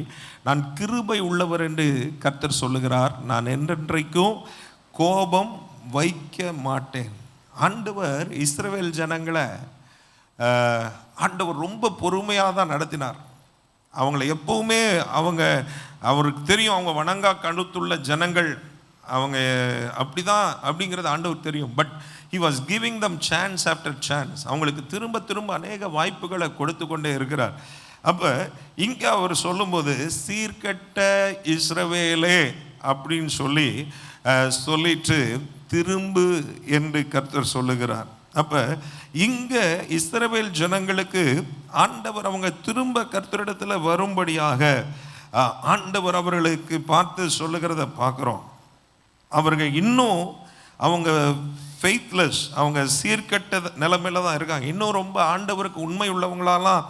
நான் கிருபை உள்ளவர் என்று கர்த்தர் சொல்லுகிறார், நான் என்றென்றைக்கும் கோபம் வைக்க மாட்டேன். ஆண்டவர் இஸ்ரவேல் ஜனங்களை ஆண்டவர் ரொம்ப பொறுமையாக தான் நடத்தினார். அவங்கள எப்பவுமே அவருக்கு தெரியும், அவங்க வணங்கா கழுத்துள்ள ஜனங்கள், அவங்க அப்படிதான் அப்படிங்கிறது ஆண்டவர் தெரியும். But he was giving them chance after chance. அவங்களுக்கு திரும்ப திரும்ப அநேக வாய்ப்புகளை கொடுத்து கொண்டே இருக்கிறார். அப்போ இங்கே அவர் சொல்லும்போது சீர்கெட்ட இஸ்ரவேலே அப்படின்னு சொல்லிட்டு திரும்பு என்று கர்த்தர் சொல்லுகிறார். அப்போ இங்கே இஸ்ரவேல் ஜனங்களுக்கு ஆண்டவர் அவங்க திரும்ப கர்த்தரிடத்தில் வரும்படியாக ஆண்டவர் அவர்களுக்கு பார்த்து சொல்லுகிறத பார்க்குறோம். அவர்கள் இன்னும் அவங்க ஃபெய்த்லெஸ், அவங்க சீர்கெட்ட நிலைமையில தான் இருக்காங்க. இன்னும் ரொம்ப ஆண்டவருக்கு உண்மை உள்ளவங்களாலாம்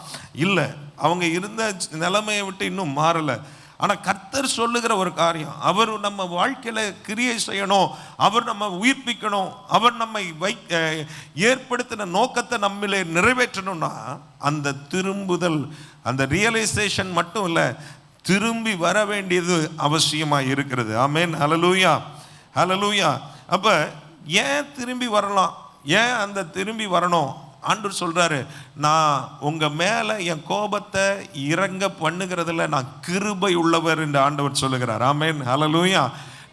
இல்லை, அவங்க இருந்த நிலைமையை விட்டு இன்னும் மாறலை. ஆனால் கர்த்தர் சொல்லுகிற ஒரு காரியம், அவர் நம்ம வாழ்க்கையில் கிரியை செய்யணும், அவர் நம்ம உயிர்ப்பிக்கணும், அவர் நம்மை ஏற்படுத்தின நோக்கத்தை நம்மளே நிறைவேற்றணும்னா அந்த திரும்புதல், அந்த ரியலைசேஷன் மட்டும் இல்லை, திரும்பி வர வேண்டியது அவசியமாக இருக்கிறது. ஆமென், ஹல்லேலூயா, ஹல்லேலூயா. அப்போ ஏன் திரும்பி வரலாம், ஏன் அந்த திரும்பி வரணும்? ஆண்டவர் சொல்றாரு, நான் உங்க மேல என் கோபத்தை இறங்க பண்ணுகிறதுல நான் கிருபை உள்ளவர் என்று ஆண்டவர் சொல்லுகிறார். ஆமென், ஹல்லேலூயா.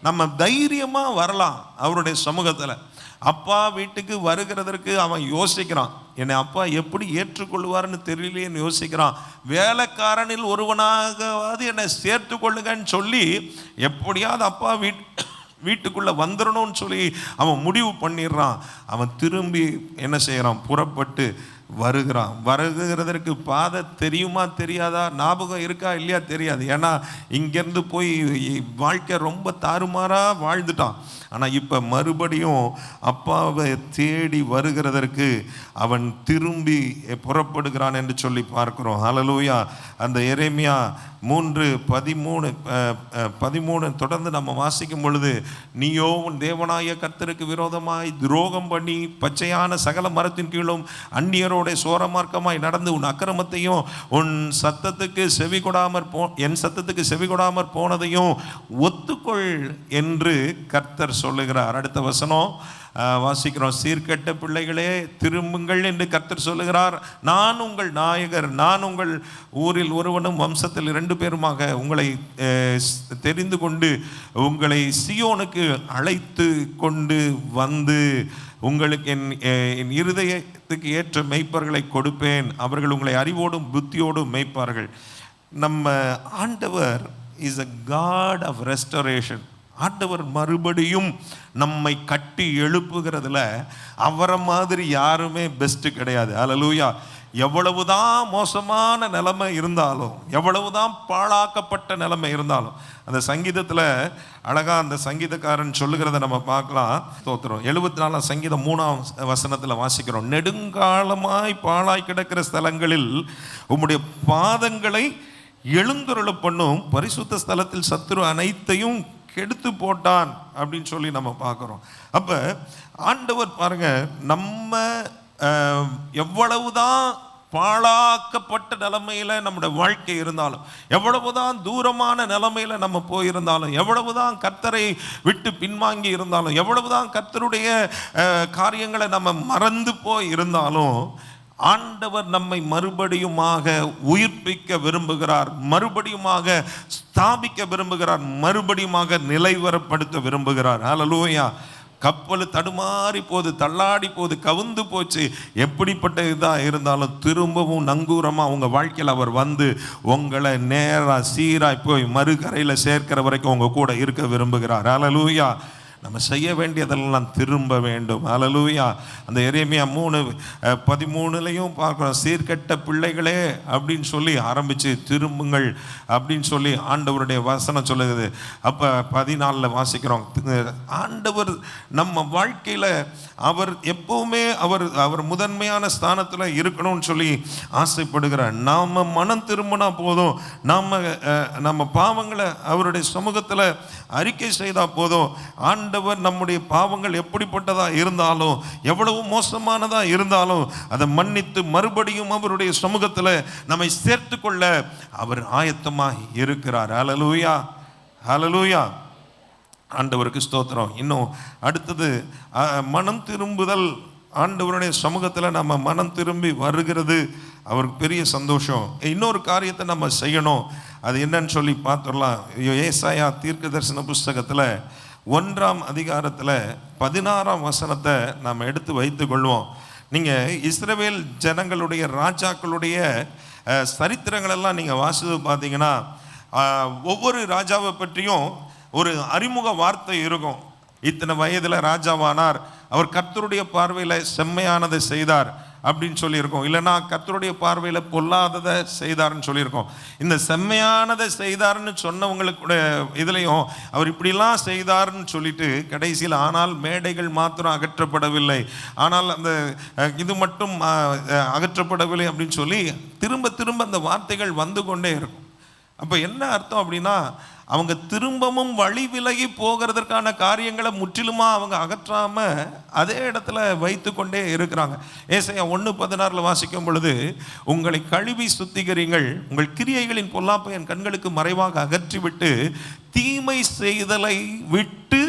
நம்ம தைரியமா வரலாம் அவருடைய சமூகத்தில். அப்பா வீட்டுக்கு வருகிறதற்கு அவன் யோசிக்கிறான், என்னை அப்பா எப்படி ஏற்றுக்கொள்வார்னு தெரியலையேன்னு யோசிக்கிறான். வேலைக்காரனில் ஒருவனாகவாது என்னை சேர்த்து கொள்ளுங்கன்னு சொல்லி எப்படியாவது அப்பா வீட்டுக்குள்ளே வந்துடணும்னு சொல்லி அவன் முடிவு பண்ணிடுறான். அவன் திரும்பி என்ன செய்கிறான், புறப்பட்டு வருகிறான். வருகிறதற்கு பாதை தெரியுமா தெரியாதா, ஞாபகம் இருக்கா இல்லையா தெரியாது. ஏன்னா இங்கேருந்து போய் வாழ்க்கை ரொம்ப தாறுமாறாக வாழ்ந்துட்டான். ஆனால் இப்போ மறுபடியும் அப்பாவை தேடி வருகிறதற்கு அவன் திரும்பி புறப்படுகிறான் என்று சொல்லி பார்க்கிறோம். ஹல்லேலூயா. அந்த எரேமியா 3:13 தொடர்ந்து நம்ம வாசிக்கும் பொழுது, நீயோ உன் தேவனாய கர்த்தருக்கு விரோதமாய் துரோகம் பண்ணி பச்சையான சகல மரத்தின் கீழும் அந்நியரோட சோரமார்க்கமாய் நடந்து உன் அக்கிரமத்தையும் உன் சத்தத்துக்கு செவி கொடாமற் என் சத்தத்துக்கு செவி கொடாமற் போனதையும் ஒத்துக்கொள் என்று கர்த்தர் சொல்லுகிறார். அடுத்த வசனம் வாசிக்கிறோம். சீர்கெட்ட பிள்ளைகளே திரும்புங்கள் என்று கர்த்தர் சொல்லுகிறார். நான் உங்கள் நாயகர், நான் உங்கள் ஊரில் ஒருவனும் வம்சத்தில் 2 பேருமாக உங்களை தெரிந்து கொண்டு உங்களை சியோனுக்கு அழைத்து கொண்டு வந்து உங்களுக்கு என் இருதயத்துக்கு ஏற்ற மெய்ப்பர்களை கொடுப்பேன். அவர்கள் உங்களை அறிவோடும் புத்தியோடும் மெய்ப்பார்கள். நம்ம ஆண்டவர் is a God of restoration. ஆண்டவர் மறுபடியும் நம்மை கட்டி எழுப்புகிறதுல அவரை மாதிரி யாருமே பெஸ்ட்டு கிடையாது. ஹல்லேலூயா. எவ்வளவுதான் மோசமான நிலைமை இருந்தாலும், எவ்வளவுதான் பாழாக்கப்பட்ட நிலைமை இருந்தாலும், அந்த சங்கீதத்தில் அழகாக அந்த சங்கீதக்காரன் சொல்லுகிறத நம்ம பார்க்கலாம். ஸ்தோத்திரம். 74 சங்கீதம் 3ஆம் வசனத்தில் வாசிக்கிறோம். நெடுங்காலமாய் பாழாய் கிடக்கிற ஸ்தலங்களில் உம்முடைய பாதங்களை எழுந்தருள பண்ணும், பரிசுத்த ஸ்தலத்தில் சத்துரு அனைத்தையும் கெடுத்து போட்டான் அப்படின்னு சொல்லி நம்ம பார்க்குறோம். அப்போ ஆண்டவர் பாருங்க, நம்ம எவ்வளவுதான் பாழாக்கப்பட்ட நிலைமையில் நம்முடைய வாழ்க்கை இருந்தாலும், எவ்வளவுதான் தூரமான நிலைமையில் நம்ம போயிருந்தாலும், எவ்வளவுதான் கர்த்தரை விட்டு பின்வாங்கி இருந்தாலும், எவ்வளவுதான் கர்த்தருடைய காரியங்களை நம்ம மறந்து போய் இருந்தாலும், ஆண்டவர் நம்மை மறுபடியுமாக உயிர்ப்பிக்க விரும்புகிறார், மறுபடியுமாக ஸ்தாபிக்க விரும்புகிறார், மறுபடியுமாக நிலைவரப்படுத்த விரும்புகிறார். ஹல்லேலூயா. கப்பல் தடுமாறி போது, தள்ளாடி போது, கவுந்து போச்சு, எப்படிப்பட்ட இதாக இருந்தாலும் திரும்பவும் நங்கூரமாக உங்கள் வாழ்க்கையில் அவர் வந்து உங்களை நேராக சீராக போய் மறுகரையில் சேர்க்கிற வரைக்கும் உங்கள் கூட இருக்க விரும்புகிறார். ஹல்லேலூயா. நம்ம செய்ய வேண்டியதெல்லாம் திரும்ப வேண்டும். ஹல்லேலூயா. அந்த எரேமியா 3:13 பார்க்குறோம். சீர்கெட்ட பிள்ளைகளே அப்படின்னு சொல்லி ஆரம்பித்து திரும்புங்கள் அப்படின்னு சொல்லி ஆண்டவருடைய வசனம் சொல்லுது. அப்போ 14 வாசிக்கிறோம். ஆண்டவர் நம்ம வாழ்க்கையில் அவர் எப்பவுமே அவர் முதன்மையான ஸ்தானத்தில் இருக்கணும்னு சொல்லி ஆசைப்படுகிறார். நாம் மனம் திரும்பினா போதும், நம்ம பாவங்களை அவருடைய சமூகத்தில் அறிக்கை செய்தால் போதும், ஆண்டவர் நம்முடைய பாவங்கள் எப்படிப்பட்டதாக இருந்தாலும், எவ்வளவு மோசமானதாக இருந்தாலும் அதை மன்னித்து மறுபடியும் அவருடைய சமூகத்தில் நம்மை சேர்த்து கொள்ள அவர் ஆயத்தமாக இருக்கிறார். ஹல்லேலூயா. ஹல்லேலூயா. ஆண்டவருக்கு ஸ்தோத்திரம். இன்னும் அடுத்தது மனம் திரும்புதல். ஆண்டவருடைய சமூகத்தில் நம்ம மனம் திரும்பி வருகிறது அவருக்கு பெரிய சந்தோஷம். இன்னொரு காரியத்தை நம்ம செய்யணும். அது என்னன்னு சொல்லி பார்த்துடலாம். ஏசாயா தீர்க்கதரிசன புஸ்தகத்தில் 1ஆம் அதிகாரத்தில் 16ஆம் வசனத்தை நாம் எடுத்து வைத்து கொள்வோம். நீங்கள் இஸ்ரவேல் ஜனங்களுடைய ராஜாக்களுடைய சரித்திரங்களெல்லாம் நீங்கள் வாசித்து பார்த்தீங்கன்னா, ஒவ்வொரு ராஜாவை பற்றியும் ஒரு அறிமுக வார்த்தை இருக்கும். இத்தனை வயதில் ராஜாவானார், அவர் கர்த்தருடைய பார்வையில் செம்மையானதை செய்தார் அப்படின்னு சொல்லியிருக்கோம். இல்லைன்னா கர்த்தருடைய பார்வையில் பொல்லாததை செய்தார்னு சொல்லியிருக்கோம். இந்த செம்மையானதை செய்தார்னு சொன்னவங்களுக்கு இதுலையும் அவர் இப்படிலாம் செய்தார்னு சொல்லிட்டு கடைசியில் ஆனால் மேடைகள் மாத்திரம் அகற்றப்படவில்லை, ஆனால் அந்த இது மட்டும் அகற்றப்படவில்லை அப்படின்னு சொல்லி திரும்ப திரும்ப அந்த வார்த்தைகள் வந்து கொண்டே இருக்கும். அப்போ என்ன அர்த்தம் அப்படின்னா, அவங்க திரும்பவும் வழி விலகி போகிறதற்கான காரியங்களை முற்றிலுமாக அவங்க அகற்றாமல் அதே இடத்துல வைத்து கொண்டே இருக்கிறாங்க. ஏசாயா 1:16 வாசிக்கும் பொழுது, உங்களை கழுவி சுத்திகரிங்கள், உங்கள் கிரியைகளின் பொல்லாப்பை என் கண்களுக்கு மறைவாக அகற்றிவிட்டு தீமை செய்தலை விட்டு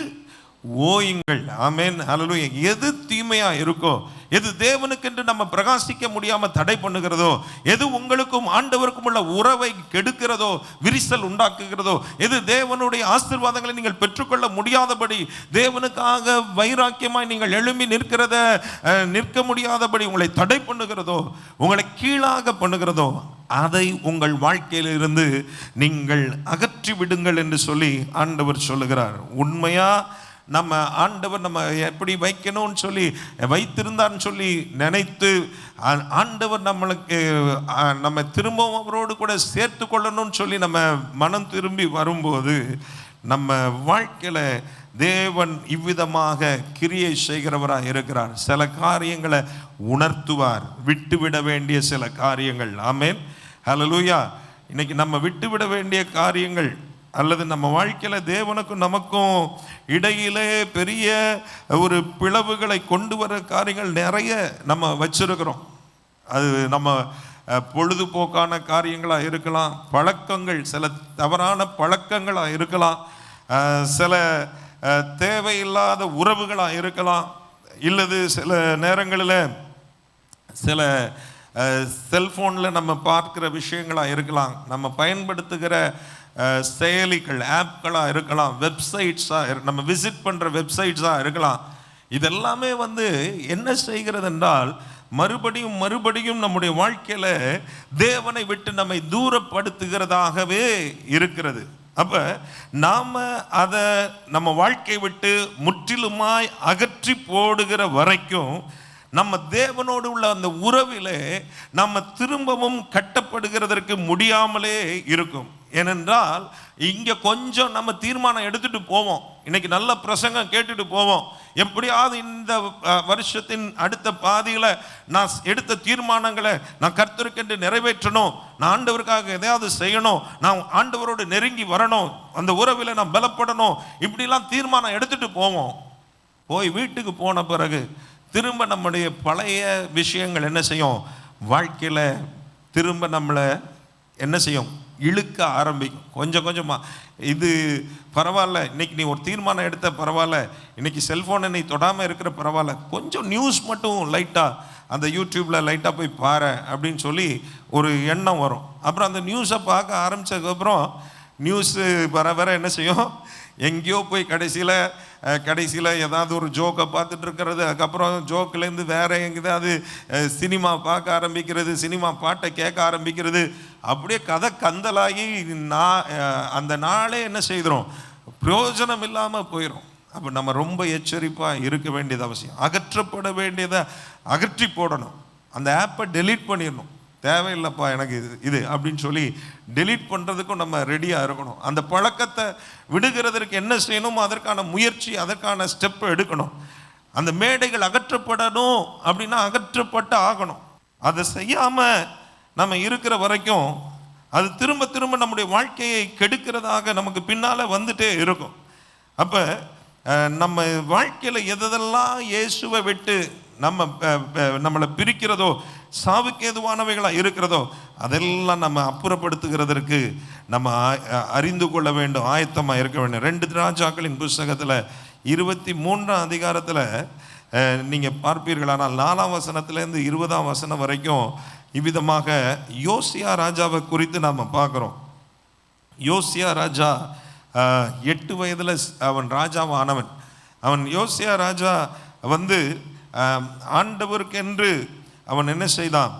ஓயுங்கள். ஆமென். ஹல்லேலூயா. எது தீமையாக இருக்கோ, எது தேவனுக்கென்று நம்ம பிரகாசிக்க முடியாம தடை பண்ணுகிறதோ, எது உங்களுக்கும் ஆண்டவருக்கும் உள்ள உறவை கெடுக்கிறதோ, விரிசல் உண்டாக்குகிறதோ, எது தேவனுடைய ஆசீர்வாதங்களை நீங்கள் பெற்றுக்கொள்ள முடியாதபடி, தேவனுக்காக வைராக்கியமாய் நீங்கள் எழும்பி நிற்க முடியாதபடி உங்களை தடை பண்ணுகிறதோ, உங்களை கீழாக பண்ணுகிறதோ, அதை உங்கள் வாழ்க்கையிலிருந்து நீங்கள் அகற்றி விடுங்கள் என்று சொல்லி ஆண்டவர் சொல்லுகிறார். உண்மையா நம்ம ஆண்டவர் நம்ம எப்படி வைக்கணும்னு சொல்லி வைத்திருந்தான்னு சொல்லி நினைத்து ஆண்டவர் நம்ம திரும்பவும் அவரோடு கூட சேர்த்து கொள்ளணும்னு சொல்லி நம்ம மனம் திரும்பி வரும்போது நம்ம வாழ்க்கையில தேவன் இவ்விதமாக கிரியை செய்கிறவராக இருக்கிறார். சில காரியங்களை உணர்த்துவார், விட்டுவிட வேண்டிய சில காரியங்கள். ஆமென், ஹல்லேலூயா. இன்னைக்கு நம்ம விட்டுவிட வேண்டிய காரியங்கள் அல்லது நம்ம வாழ்க்கையில தேவனுக்கும் நமக்கும் இடையிலே பெரிய ஒரு பிளவுகளை கொண்டு வர காரியங்கள் நிறைய நம்ம வச்சிருக்கிறோம். அது நம்ம பொழுதுபோக்கான காரியங்களாக இருக்கலாம், பழக்கங்கள், சில தவறான பழக்கங்களாக இருக்கலாம், சில தேவையில்லாத உறவுகளாக இருக்கலாம், இல்லது சில நேரங்களில் சில செல்ஃபோனில் நம்ம பார்க்குற விஷயங்களாக இருக்கலாம், நம்ம பயன்படுத்துகிற செயலிகள், ஆப்களாக இருக்கலாம், வெப்சைட்ஸாக நம்ம விசிட் பண்ணுற வெப்சைட்ஸாக இருக்கலாம். இதெல்லாமே என்ன செய்கிறது என்றால் மறுபடியும் நம்முடைய வாழ்க்கையில் தேவனை விட்டு நம்மை தூரப்படுத்துகிறதாகவே இருக்கிறது. அப்போ நாம் அதை நம்ம வாழ்க்கையை விட்டு முற்றிலுமாய் அகற்றி போடுகிற வரைக்கும் நம்ம தேவனோடு உள்ள அந்த உறவிலே நம்ம திரும்பவும் கட்டப்படுகிறதற்கு முடியாமலே இருக்கும். ஏனென்றால் இங்கே கொஞ்சம் நம்ம தீர்மானம் எடுத்துட்டு போவோம், இன்னைக்கு நல்ல பிரசங்கம் கேட்டுட்டு போவோம், எப்படியாவது இந்த வருஷத்தின் அடுத்த பாதியில் நான் எடுத்த தீர்மானங்களை நான் கர்த்தருக்கென்று நிறைவேற்றணும், நான் ஆண்டவருக்காக எதையாவது செய்யணும், நான் ஆண்டவரோடு நெருங்கி வரணும், அந்த உறவில் நான் பலப்படணும், இப்படிலாம் தீர்மானம் எடுத்துட்டு போவோம். போய் வீட்டுக்கு போன பிறகு திரும்ப நம்முடைய பழைய விஷயங்கள் என்ன செய்யும், வாழ்க்கையில் திரும்ப நம்மளை என்ன செய்யும், இழுக்க ஆரம்பிக்கும். கொஞ்சம் கொஞ்சமாக இது பரவாயில்ல, இன்னைக்கு நீ ஒரு தீர்மானம் எடுத்த பரவாயில்ல, இன்னைக்கு செல்ஃபோனை நீ தொடாமல் இருக்கிற பரவாயில்ல, கொஞ்சம் நியூஸ் மட்டும் லைட்டாக அந்த யூடியூப்பில் லைட்டாக போய் பாரு அப்படின்னு சொல்லி ஒரு எண்ணம் வரும். அப்புறம் அந்த நியூஸை பார்க்க ஆரம்பித்ததுக்கப்புறம் நியூஸு வர என்ன செய்யும், எங்கேயோ போய் கடைசியில் ஏதாவது ஒரு ஜோக்கை பார்த்துட்டு இருக்கிறது, அதுக்கப்புறம் ஜோக்கிலேருந்து வேற எங்கேயாவது சினிமா பார்க்க ஆரம்பிக்கிறது, சினிமா பாட்டை கேட்க ஆரம்பிக்கிறது, அப்படியே கதை கந்தலாகி அந்த நாளே என்ன செய்கிறோம், பிரயோஜனம் இல்லாமல் போயிடும். அப்போ நம்ம ரொம்ப எச்சரிப்பாக இருக்க வேண்டியது அவசியம். அகற்றப்பட வேண்டியதை அகற்றி போடணும், அந்த ஆப்பை டெலீட் பண்ணிடணும், தேவையில்லைப்பா எனக்கு இது அப்படின்னு சொல்லி டெலீட் பண்ணுறதுக்கும் நம்ம ரெடியாக இருக்கணும். அந்த பழக்கத்தை விடுகிறதற்கு என்ன செய்யணுமோ அதற்கான முயற்சி, அதற்கான ஸ்டெப் எடுக்கணும். அந்த மேடைகள் அகற்றப்படணும் அப்படின்னா அகற்றப்பட்டு ஆகணும். அதை செய்யாமல் நம்ம இருக்கிற வரைக்கும் அது திரும்ப நம்முடைய வாழ்க்கையை கெடுக்கிறதாக நமக்கு பின்னால் வந்துட்டே இருக்கும். அப்போ நம்ம வாழ்க்கையில் எதெல்லாம் இயேசுவை விட்டு நம்மளை பிரிக்கிறதோ, சாவுக்கு ஏதுவானவைகளாக இருக்கிறதோ, அதெல்லாம் நம்ம அப்புறப்படுத்துகிறதற்கு நம்ம அறிந்து கொள்ள வேண்டும், ஆயத்தமாக இருக்க வேண்டும். 2 ராஜாக்களின் புஸ்தகத்தில் 23ஆம் அதிகாரத்தில் நீங்கள் பார்ப்பீர்களானால் 4ஆம் வசனத்திலேருந்து 20ஆம் வசனம் வரைக்கும் இவ்விதமாக யோசியா ராஜாவை குறித்து நாம் பார்க்குறோம். யோசியா ராஜா 8 வயதில் அவன் ராஜாவானவன். அவன் யோசியா ராஜா ஆண்டவருக்கென்று அவன் என்ன செய்தான்,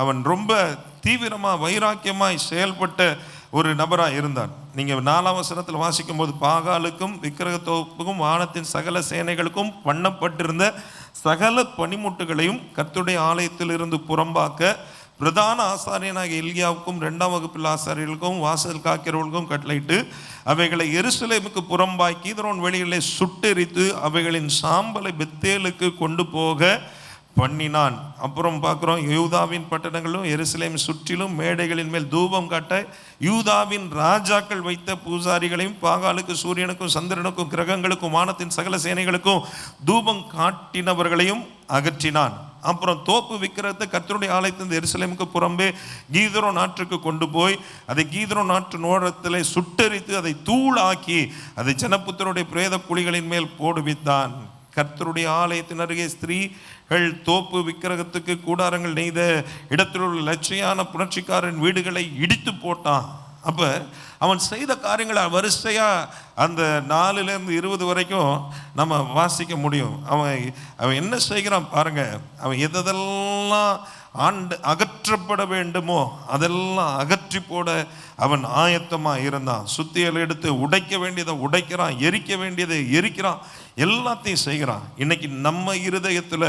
அவன் ரொம்ப தீவிரமாக வைராக்கியமாய் செயல்பட்ட ஒரு நபராக இருந்தான். நீங்கள் 4ஆம் வசனத்தில் வாசிக்கும் போது, பாகாலுக்கும் விக்கிரகத்தோப்புக்கும் வானத்தின் சகல சேனைகளுக்கும் பண்ணப்பட்டிருந்த சகல பனிமுட்டுகளையும் கர்த்தருடைய ஆலயத்திலிருந்து புறம்பாக்க பிரதான ஆசாரியனாகிய எல்கியாவுக்கும் 2ஆம் வகுப்பில் ஆசாரியர்களுக்கும் வாசல் காக்கிறவர்களுக்கும் கட்டளையிட்டு அவைகளை எருசலேமுக்கு புறம்பாய் கீதரோன் வெளியிலே சுட்டெரித்து அவைகளின் சாம்பலை பெத்தேலுக்கு கொண்டு போக பண்ணினான். அப்புறம் பார்க்குறோம், யூதாவின் பட்டணங்களும் எருசலேம் சுற்றிலும் மேடைகளின் மேல் தூபம் காட்ட யூதாவின் ராஜாக்கள் வைத்த பூசாரிகளையும் பாகாலுக்கு சூரியனுக்கும் சந்திரனுக்கும் கிரகங்களுக்கும் வானத்தின் சகல சேனைகளுக்கும் தூபம் காட்டினவர்களையும் அகற்றினான். அப்புறம் தோப்பு விக்கிரகத்தை கர்த்தருடைய ஆலயத்திலிருந்து எருசலேமுக்கு புறம்பே கீதரோ நாட்டுக்கு கொண்டு போய் அதை கீதரோ நாட்டு நோரத்தில் சுட்டெரித்து அதை தூளாக்கி அதை ஜனபுத்தருடைய பிரேத குழிகளின் மேல் போடுவித்தான். கர்த்தருடைய ஆலயத்தின் அருகே ஸ்திரீகள் தோப்பு விக்கிரகத்துக்கு கூடாரங்கள் நெய்த இடத்தில் உள்ள லட்சியான புணர்ச்சிக்காரன் வீடுகளை இடித்து போட்டான். அப்போ அவன் செய்த காரியங்களை வரிசையாக அந்த 4-20 வரைக்கும் நம்ம வாசிக்க முடியும். அவன் என்ன செய்கிறான் பாருங்க. அவன் எதெல்லாம் அகற்றப்பட வேண்டுமோ அதெல்லாம் அகற்றி போட அவன் ஆயத்தமாக இருந்தான். சுத்தியல் எடுத்து உடைக்க வேண்டியதை உடைக்கிறான், எரிக்க வேண்டியதை எரிக்கிறான், எல்லாத்தையும் செய்கிறான். இன்னைக்கு நம்ம இருதயத்தில்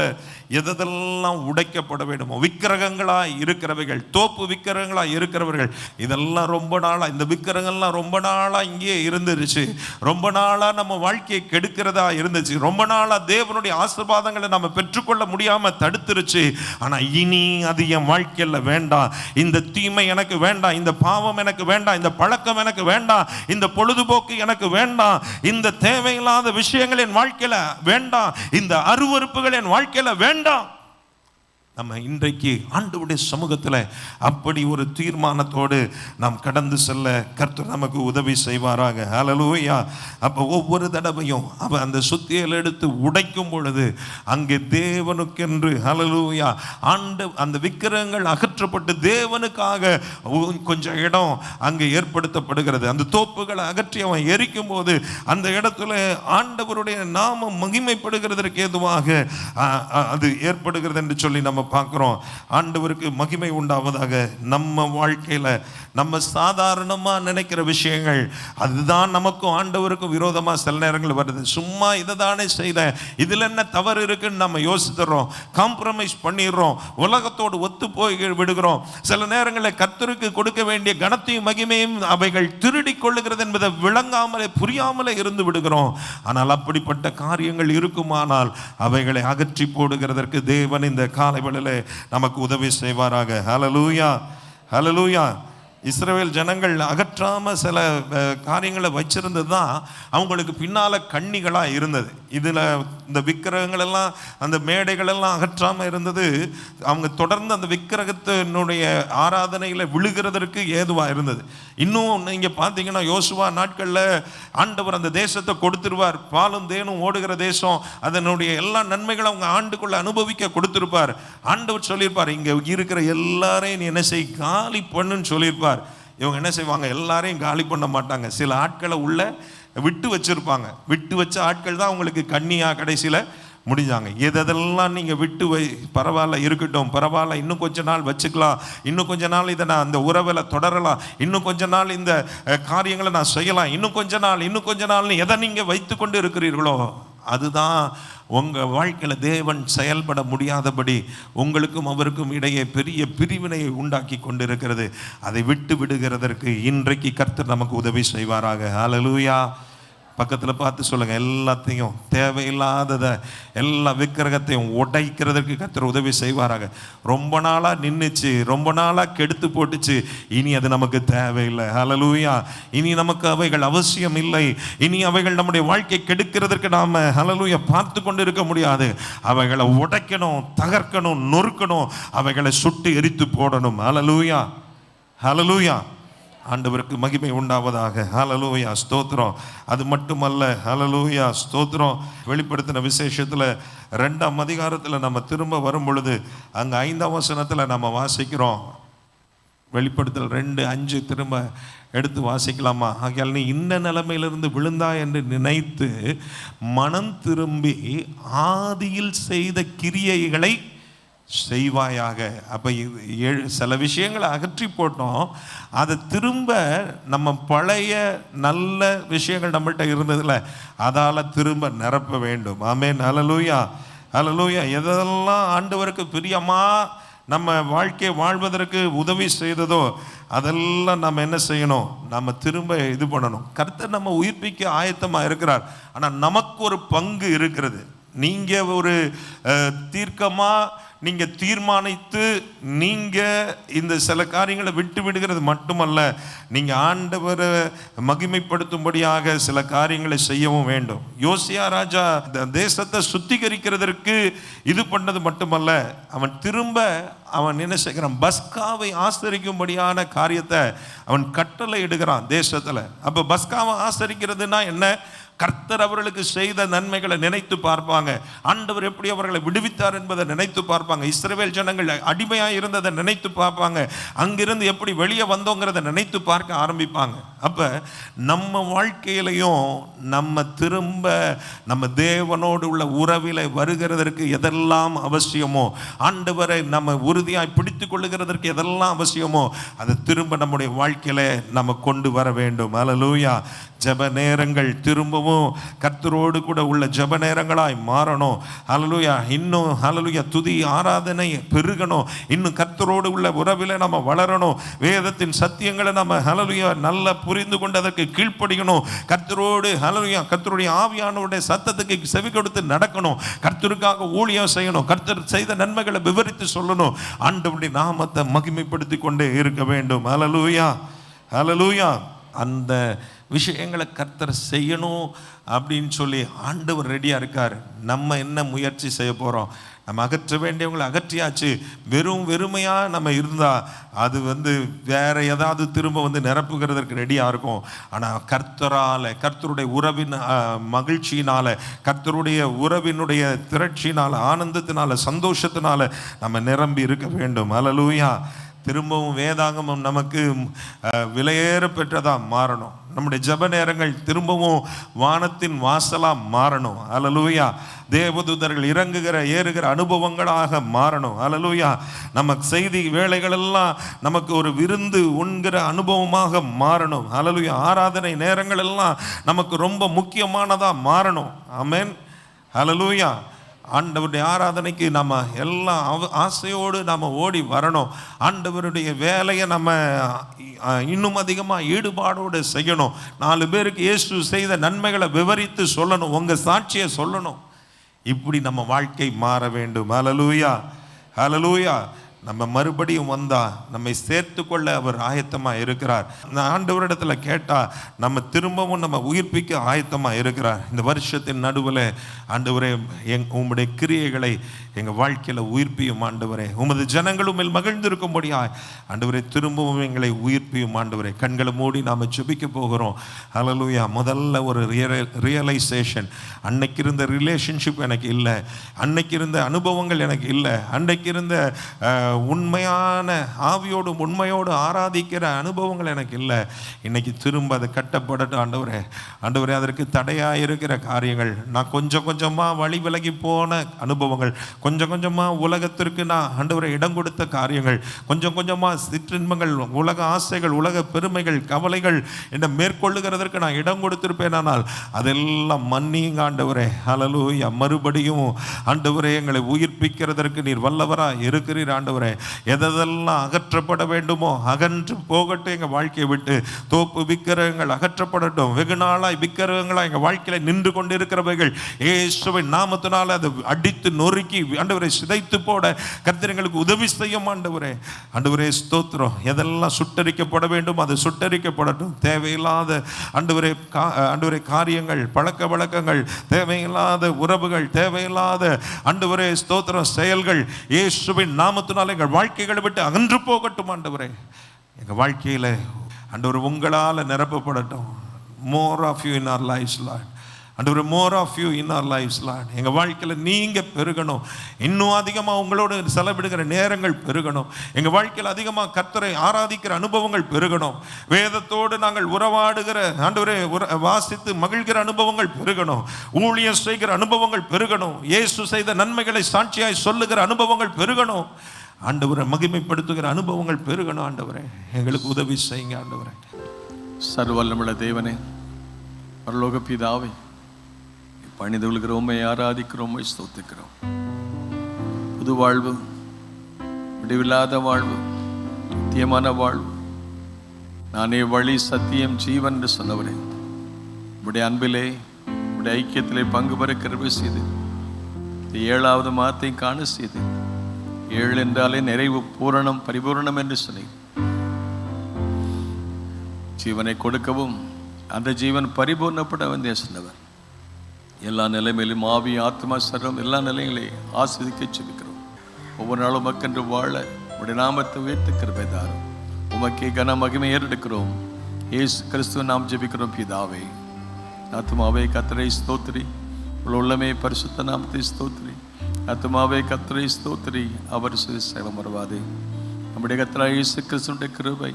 எதெல்லாம் உடைக்கப்பட வேண்டுமோ, விக்கிரகங்களாக இருக்கிறவைகள், தோப்பு விக்கிரகங்களாக இருக்கிறவர்கள், இதெல்லாம் ரொம்ப நாளாக, இந்த விக்கிரகங்கள்லாம் ரொம்ப நாளாக இங்கேயே இருந்துருச்சு, ரொம்ப நாளாக நம்ம வாழ்க்கையை கெடுக்கிறதா இருந்துச்சு, ரொம்ப நாளாக தேவனுடைய ஆசீர்வாதங்களை நம்ம பெற்றுக்கொள்ள முடியாமல் தடுத்துருச்சு. ஆனால் இனி அது என் வாழ்க்கையில் வேண்டாம், இந்த தீமை எனக்கு வேண்டாம், இந்த பாவம் எனக்கு வேண்டாம், இந்த பழக்கம் எனக்கு வேண்டாம், இந்த பொழுதுபோக்கு எனக்கு வேண்டாம், இந்த தேவையில்லாத விஷயங்கள் என் வாழ்க்கையில வேண்டாம், இந்த அருவருப்புகள் என் வாழ்க்கையில வேண்டாம். நம்ம இன்றைக்கு ஆண்டவருடைய சமூகத்தில் அப்படி ஒரு தீர்மானத்தோடு நாம் கடந்து செல்ல கர்த்தர் நமக்கு உதவி செய்வாராக. ஹல்லேலூயா. அப்போ ஒவ்வொரு தடவையும் அவன் அந்த சுத்தியல் எடுத்து உடைக்கும் பொழுது அங்கே தேவனுக்கென்று, ஹல்லேலூயா, அந்த விக்கிரகங்கள் அகற்றப்பட்டு தேவனுக்காக கொஞ்சம் இடம் அங்கே ஏற்படுத்தப்படுகிறது. அந்த தோப்புகளை அகற்றி அவன் எரிக்கும் போது அந்த இடத்துல ஆண்டவருடைய நாமம் மகிமைப்படுகிறதற்கு ஏதுவாக அது ஏற்படுகிறது என்று சொல்லி நம்ம பார்க்கிறோம். ஆண்டவருக்கு மகிமை உண்டாவதாக. நம்ம வாழ்க்கையில நம்ம சாதாரணமா நினைக்கிற விஷயங்கள் அதுதான் நமக்கும் ஆண்டவருக்கும் விரோதமா சில நேரங்கள் வருது. சும்மா இதை தானே செய்தேன், இதுல என்ன தவறு இருக்குன்னு நம்ம யோசித்துறோம், காம்ப்ரமைஸ் பண்ணிடுறோம், உலகத்தோடு ஒத்து போய் விடுகிறோம். சில நேரங்களில் கர்த்தருக்கு கொடுக்க வேண்டிய கனத்தையும் மகிமையும் அவைகள் திருடி கொள்ளுகிறது என்பதை விளங்காமலே புரியாமலே இருந்து விடுகிறோம். ஆனால் அப்படிப்பட்ட காரியங்கள் இருக்குமானால் அவைகளை அகற்றி போடுகிறதற்கு தேவன் இந்த காலை நமக்கு உதவி செய்வாராக. ஹல்லேலூயா, ஹல்லேலூயா. இஸ்ரவேல் ஜனங்கள் அகற்றாம சில காரியங்களை வச்சிருந்தது தான் அவங்களுக்கு பின்னால கண்ணிகளாக இருந்தது. இதில் இந்த விக்கிரகங்கள் எல்லாம், அந்த மேடைகள் எல்லாம் அகற்றாமல் இருந்தது அவங்க தொடர்ந்து அந்த விக்கிரகத்தினுடைய ஆராதனையில் விழுகிறதற்கு ஏதுவாக இருந்தது. இன்னும் நீங்கள் பார்த்தீங்கன்னா யோசுவா நாட்களில் ஆண்டவர் அந்த தேசத்தை கொடுத்துருவார், பாலும் தேனும் ஓடுகிற தேசம், அதனுடைய எல்லா நன்மைகளும் அவங்க ஆண்டுக்குள்ள அனுபவிக்க கொடுத்துருப்பார். ஆண்டவர் சொல்லியிருப்பார், இங்கே இருக்கிற எல்லாரையும் நீ என்ன செய், காலி பண்ணுன்னு சொல்லியிருப்பார். இவங்க என்ன செய்வாங்க, எல்லாரையும் காலி பண்ண மாட்டாங்க, சில ஆட்களை உள்ள விட்டு வச்சிருப்பாங்க. விட்டு வச்ச ஆட்கள் தான் அவங்களுக்கு கண்ணியாக கடைசியில் முடிஞ்சாங்க. எதெல்லாம் நீங்கள் விட்டு பரவாயில்ல இருக்கட்டும், பரவாயில்ல இன்னும் கொஞ்ச நாள் வச்சுக்கலாம், இன்னும் கொஞ்ச நாள் இதை நான் அந்த உறவில் தொடரலாம், இன்னும் கொஞ்ச நாள் இந்த காரியங்களை நான் செய்யலாம், இன்னும் கொஞ்ச நாள்னு எதை நீங்கள் வைத்து கொண்டு இருக்கிறீர்களோ அதுதான் உங்கள் வாழ்க்கையில் தேவன் செயல்பட முடியாதபடி உங்களுக்கும் அவருக்கும் இடையே பெரிய பிரிவினையை உண்டாக்கி கொண்டிருக்கிறது. அதை விட்டு விடுகிறதற்கு இன்றைக்கு கர்த்தர் நமக்கு உதவி செய்வாராக. ஹல்லேலூயா. பக்கத்தில் பார்த்து சொல்லுங்க, எல்லாத்தையும் தேவையில்லாததை எல்லா விக்கிரகத்தையும் உடைக்கிறதுக்கு கர்த்தர் உதவி செய்வாராக. ரொம்ப நாளாக நின்றுச்சு, ரொம்ப நாளாக கெடுத்து போட்டுச்சு, இனி அது நமக்கு தேவையில்லை. ஹல்லேலூயா. இனி நமக்கு அவைகள் அவசியம் இல்லை. இனி அவைகள் நம்முடைய வாழ்க்கை கெடுக்கிறதுக்கு நாம் ஹல்லேலூயா பார்த்து கொண்டு இருக்க முடியாது. அவைகளை உடைக்கணும், தகர்க்கணும், நொறுக்கணும், அவைகளை சுட்டு எரித்து போடணும். ஹல்லேலூயா, ஹல்லேலூயா. ஆண்டவருக்கு மகிமை உண்டாவதாக. ஹல்லேலூயா, ஸ்தோத்திரம். அது மட்டுமல்ல, ஹல்லேலூயா, ஸ்தோத்திரம். வெளிப்படுத்தின விசேஷத்தில் 2ஆம் அதிகாரத்தில் நம்ம திரும்ப வரும் பொழுது அங்கே 5ஆம் வசனத்தில் நம்ம வாசிக்கிறோம். வெளிப்படுத்தல் 2:5 திரும்ப எடுத்து வாசிக்கலாமா? ஆகையால் நீ இந்த நிலைமையிலிருந்து விழுந்தா என்று நினைத்து மனம் திரும்பி ஆதியில் செய்த கிரியைகளை செய்வாயாக. அப்போ சில விஷயங்களை அகற்றி போட்டோம், அதை திரும்ப நம்ம பழைய நல்ல விஷயங்கள் நம்மள்கிட்ட இருந்ததில்ல, அதால் திரும்ப நிரப்ப வேண்டும். ஆமென். ஹல்லேலூயா, ஹல்லேலூயா. எதெல்லாம் ஆண்டவருக்கு பிரியமா நம்ம வாழ்க்கையை வாழ்வதற்கு உதவி செய்ததோ அதெல்லாம் நம்ம என்ன செய்யணும், நம்ம திரும்ப இது பண்ணணும். கர்த்தர் நம்ம உயிர்ப்பிக்க ஆயத்தமாக இருக்கிறார். ஆனால் நமக்கு ஒரு பங்கு இருக்கிறது. நீங்கள் ஒரு தீர்க்கமாக நீங்கள் தீர்மானித்து நீங்கள் இந்த சில காரியங்களை விட்டு விடுகிறது மட்டுமல்ல, நீங்கள் ஆண்டவரை மகிமைப்படுத்தும்படியாக சில காரியங்களை செய்யவும் வேண்டும். யோசியா ராஜா இந்த தேசத்தை சுத்திகரிக்கிறதற்கு இது பண்ணது மட்டுமல்ல, அவன் திரும்ப அவன் என்ன செய்கிறான், பஸ்காவை ஆசரிக்கும்படியான காரியத்தை அவன் கட்டளை இடுகிறான் தேசத்தில். அப்போ பஸ்காவை ஆசரிக்கிறதுனா என்ன, கர்த்தர் அவர்களுக்கு செய்த நன்மைகளை நினைத்து பார்ப்பாங்க. ஆண்டவர் எப்படி அவர்களை விடுவித்தார் என்பதை நினைத்து பார்ப்பாங்க. இஸ்ரவேல் ஜனங்கள் அடிமையாக இருந்ததை நினைத்து பார்ப்பாங்க. அங்கிருந்து எப்படி வெளியே வந்தோங்கிறத நினைத்து பார்க்க ஆரம்பிப்பாங்க. அப்போ நம்ம வாழ்க்கையிலையும் நம்ம திரும்ப நம்ம தேவனோடு உள்ள உறவில் வருகிறதற்கு எதெல்லாம் அவசியமோ, ஆண்டவரை நம்ம உறுதியாய் பிடித்து கொள்ளுகிறதற்கு எதெல்லாம் அவசியமோ அதை திரும்ப நம்முடைய வாழ்க்கையில நம்ம கொண்டு வர வேண்டும். அல்லேலூயா. ஜெப நேரங்கள் திரும்பவும் கர்த்தரோடு கூட உள்ள ஜெப நேரங்களாய் மாறணும். அல்லேலூயா. இன்னும் அல்லேலூயா துதி ஆராதனை பெருகணும். இன்னும் கர்த்தரோடு உள்ள உறவில் நம்ம வளரணும். வேதத்தின் சத்தியங்களை நம்ம அல்லேலூயா நல்லா புரிந்து கொண்டு அதற்கு கீழ்ப்படிக்கணும். கர்த்தரோடு அல்லேலூயா கர்த்தருடைய ஆவியானவருடைய சத்தத்துக்கு செவி கொடுத்து நடக்கணும். கர்த்தருக்காக ஊழியம் செய்யணும். கர்த்தர் செய்த நன்மைகளை விவரித்து சொல்லணும். ஆண்டவருடைய நாமத்தை மகிமைப்படுத்தி கொண்டே இருக்க வேண்டும். அல்லேலூயா, அல்லேலூயா. அந்த விஷயங்களை கர்த்தர் செய்யணும் அப்படின்னு சொல்லி ஆண்டவர் ரெடியாக இருக்கார். நம்ம என்ன முயற்சி செய்ய போகிறோம்? நம்ம அகற்ற வேண்டியவங்களை அகற்றியாச்சு. வெறுமையாக நம்ம இருந்தால் அது வேற ஏதாவது திரும்ப நிரப்புகிறதற்கு ரெடியாக இருக்கும். ஆனால் கர்த்தரால், கர்த்தருடைய உறவின் மகிழ்ச்சியினால், கர்த்தருடைய உறவினுடைய திரட்சியினால், ஆனந்தத்தினால, சந்தோஷத்தினால நம்ம நிரம்பி இருக்க வேண்டும். அல்லேலூயா. திரும்பவும் வேதாகமம் நமக்கு விலையேற பெற்றதாக மாறணும். நம்முடைய ஜெப நேரங்கள் திரும்பவும் வானத்தின் வாசலாக மாறணும். அல்லேலூயா. தேவதூதர்கள் இறங்குகிற ஏறுகிற அனுபவங்களாக மாறணும். அல்லேலூயா. நமக்கு செய்தி வேளைகளெல்லாம் நமக்கு ஒரு விருந்து உண்கிற அனுபவமாக மாறணும். அல்லேலூயா. ஆராதனை நேரங்கள் எல்லாம் நமக்கு ரொம்ப முக்கியமானதாக மாறணும். ஆமென். அல்லேலூயா. ஆண்டவருடைய ஆராதனைக்கு நம்ம எல்லாம் ஆசையோடு நம்ம ஓடி வரணும். ஆண்டவருடைய வேலையை நம்ம இன்னும் அதிகமாக ஈடுபாடோடு செய்யணும். 4 பேருக்கு இயேசு செய்த நன்மைகளை விவரித்து சொல்லணும். உங்கள் சாட்சியை சொல்லணும். இப்படி நம்ம வாழ்க்கை மாற வேண்டும். அல்லேலூயா, அல்லேலூயா. நம்ம மறுபடியும் வந்தால் நம்மை சேர்த்து கொள்ள அவர் ஆயத்தமாக இருக்கிறார். ஆண்டவரிடத்தில் கேட்டால் நம்ம திரும்பவும் நம்ம உயிர்ப்பிக்க ஆயத்தமாக இருக்கிறார். இந்த வருஷத்தின் நடுவில் ஆண்டவரே உம்முடைய கிரியைகளை எங்கள் வாழ்க்கையில் உயிர்ப்பியும் ஆண்டவரே. உமது ஜனங்களும் மேல் மகிழ்ந்திருக்கும்படியாய் ஆண்டவரே திரும்பவும் எங்களை உயிர்ப்பியும் ஆண்டவரே. கண்களை மூடி நாம் ஜெபிக்க போகிறோம். அல்லேலூயா. முதல்ல ஒரு ரியலைசேஷன். அன்னைக்கு இருந்த ரிலேஷன்ஷிப் எனக்கு இல்லை, அன்னைக்கு இருந்த அனுபவங்கள் எனக்கு இல்லை, அன்னைக்கு இருந்த உண்மையான ஆவியோடு உண்மையோடு ஆராதிக்கிற அனுபவங்கள் எனக்கு இல்லை. இன்னைக்கு திரும்ப அது கட்டப்படட்டும் ஆண்டவரே. ஆண்டவரே, அதற்கு தடையாக இருக்கிற காரியங்கள், நான் கொஞ்சம் கொஞ்சமாக வழி விலகி போன அனுபவங்கள், கொஞ்சம் கொஞ்சமாக உலகத்திற்கு நான் ஆண்டவரை இடம் கொடுத்த காரியங்கள், கொஞ்சம் கொஞ்சமாக சிற்றின்பங்கள், உலக ஆசைகள், உலக பெருமைகள், கவலைகள் என்னை மேற்கொள்ளுகிறதற்கு நான் இடம் கொடுத்திருப்பேன். ஆனால் அதெல்லாம் மன்னியுங்க ஆண்டவரே. அல்லேலூயா. மறுபடியும் ஆண்டவரே எங்களை உயிர்ப்பிக்கிறதற்கு நீர் வல்லவராக இருக்கிறீர் ஆண்டவரே. எதெல்லாம் அகற்றப்பட வேண்டுமோ அகன்று போகட்டும் எங்கள் வாழ்க்கையை விட்டு. தோப்பு விக்கிரகங்கள் அகற்றப்படட்டும். வெகு நாளாய் விக்கிரகங்களாக எங்கள் வாழ்க்கையில் நின்று கொண்டு இருக்கிறவைகள் இயேசுவின் நாமத்தினால் அதை அடித்து நொறுக்கி ஆண்டவரை சிதைத்து போட கர்த்தர் எங்களுக்கு உதவி செய்யும் ஆண்டவரே. ஆண்டவரே ஸ்தோத்திரம். எதெல்லாம் சுட்டரிக்கப்பட வேண்டும் அது சுட்டரிக்கப்படட்டும். தேவையில்லாத ஆண்டவரே காரியங்கள், பழக்க வழக்கங்கள், தேவையில்லாத உறவுகள், தேவையில்லாத ஆண்டவரே ஸ்தோத்திரம் செயல்கள் இயேசுவின் நாமத்தினால் எங்கள் வாழ்க்கைகளை விட்டு அகன்று போகட்டும் ஆண்டவரே. எங்கள் வாழ்க்கையில் ஆண்டவரே உங்களால் நிரப்பப்படட்டும். More of you in our lives Lord. ஆண்டவரே more of you in our lives Lord. எங்கள் வாழ்க்கையில் நீங்கள் பெருகணும். இன்னும் அதிகமாக உங்களோடு செலவிடுகிற நேரங்கள் பெருகணும். எங்கள் வாழ்க்கையில் அதிகமாக கர்த்தரை ஆராதிக்கிற அனுபவங்கள் பெருகணும். வேதத்தோடு நாங்கள் உறவாடுகிற ஆண்டவரே வாசித்து மகிழ்கிற அனுபவங்கள் பெருகணும். ஊழியம் செய்கிற அனுபவங்கள் பெருகணும். இயேசு செய்த நன்மைகளை சாட்சியாய் சொல்லுகிற அனுபவங்கள் பெருகணும். ஆண்டவரை மகிமைப்படுத்துகிற அனுபவங்கள் பெருகணும். ஆண்டவரே எங்களுக்கு உதவி செய்யுங்க ஆண்டவரே. சர்வவல்லமுள்ள தேவனே, பரலோக பிதாவே, பணிந்து கொள்கிறோம், ஆராதிக்கிறோம், ஸ்தோத்திக்கிறோம். புது வாழ்வு, முடிவில்லாத வாழ்வு, நித்தியமான வாழ்வு, நானே வழி சத்தியம் ஜீவன் என்று சொன்னவரே, உடைய அன்பிலே உடைய ஐக்கியத்திலே பங்கு பெற கிருபை செய்து 7வது மாதத்தை காண செய்து 7 என்றாலே நிறைவு, பூரணம், பரிபூரணம் என்று சொன்னேன். ஜீவனை கொடுக்கவும் அந்த ஜீவன் பரிபூர்ணப்பட வந்தே சொன்னவர். எல்லா நிலைமையிலும் ஆவி, ஆத்மா, சர்வம் எல்லா நிலைகளையும் ஆஸ்வதிக்க செபிக்கிறோம். ஒவ்வொரு நாளும் மக்கென்று வாழ உடைய நாமத்தை உயர்த்த கிருபை தாரும். உமக்கே கன மகிமை ஏறெடுக்கிறோம். இயேசு கிறிஸ்துவ நாம் ஜெபிக்கிறோம் பிதாவே, ஆத்துமாவே கர்த்தரை ஸ்தோத்திரி, உள்ளமே பரிசுத்த நாமத்தை ஸ்தோத்திரி. ஆத்துமாவே கர்த்தரை ஸ்தோத்திரி, அவர் சகலம் மறவாதே. நம்முடைய கர்த்தராகிய இயேசு கிறிஸ்துவினுடைய கிருபை,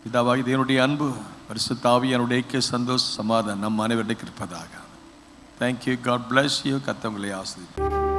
பிதாவாகிய தேவனுடைய அன்பு, பரிசுத்த ஆவியானவருடைய ஐக்கிய சந்தோஷ சமாதானம் நம் அனைவருடைய இருப்பதாக. தேங்க்யூ. God bless you. கர்த்தர் உங்களை ஆசீர்வதிப்பார்.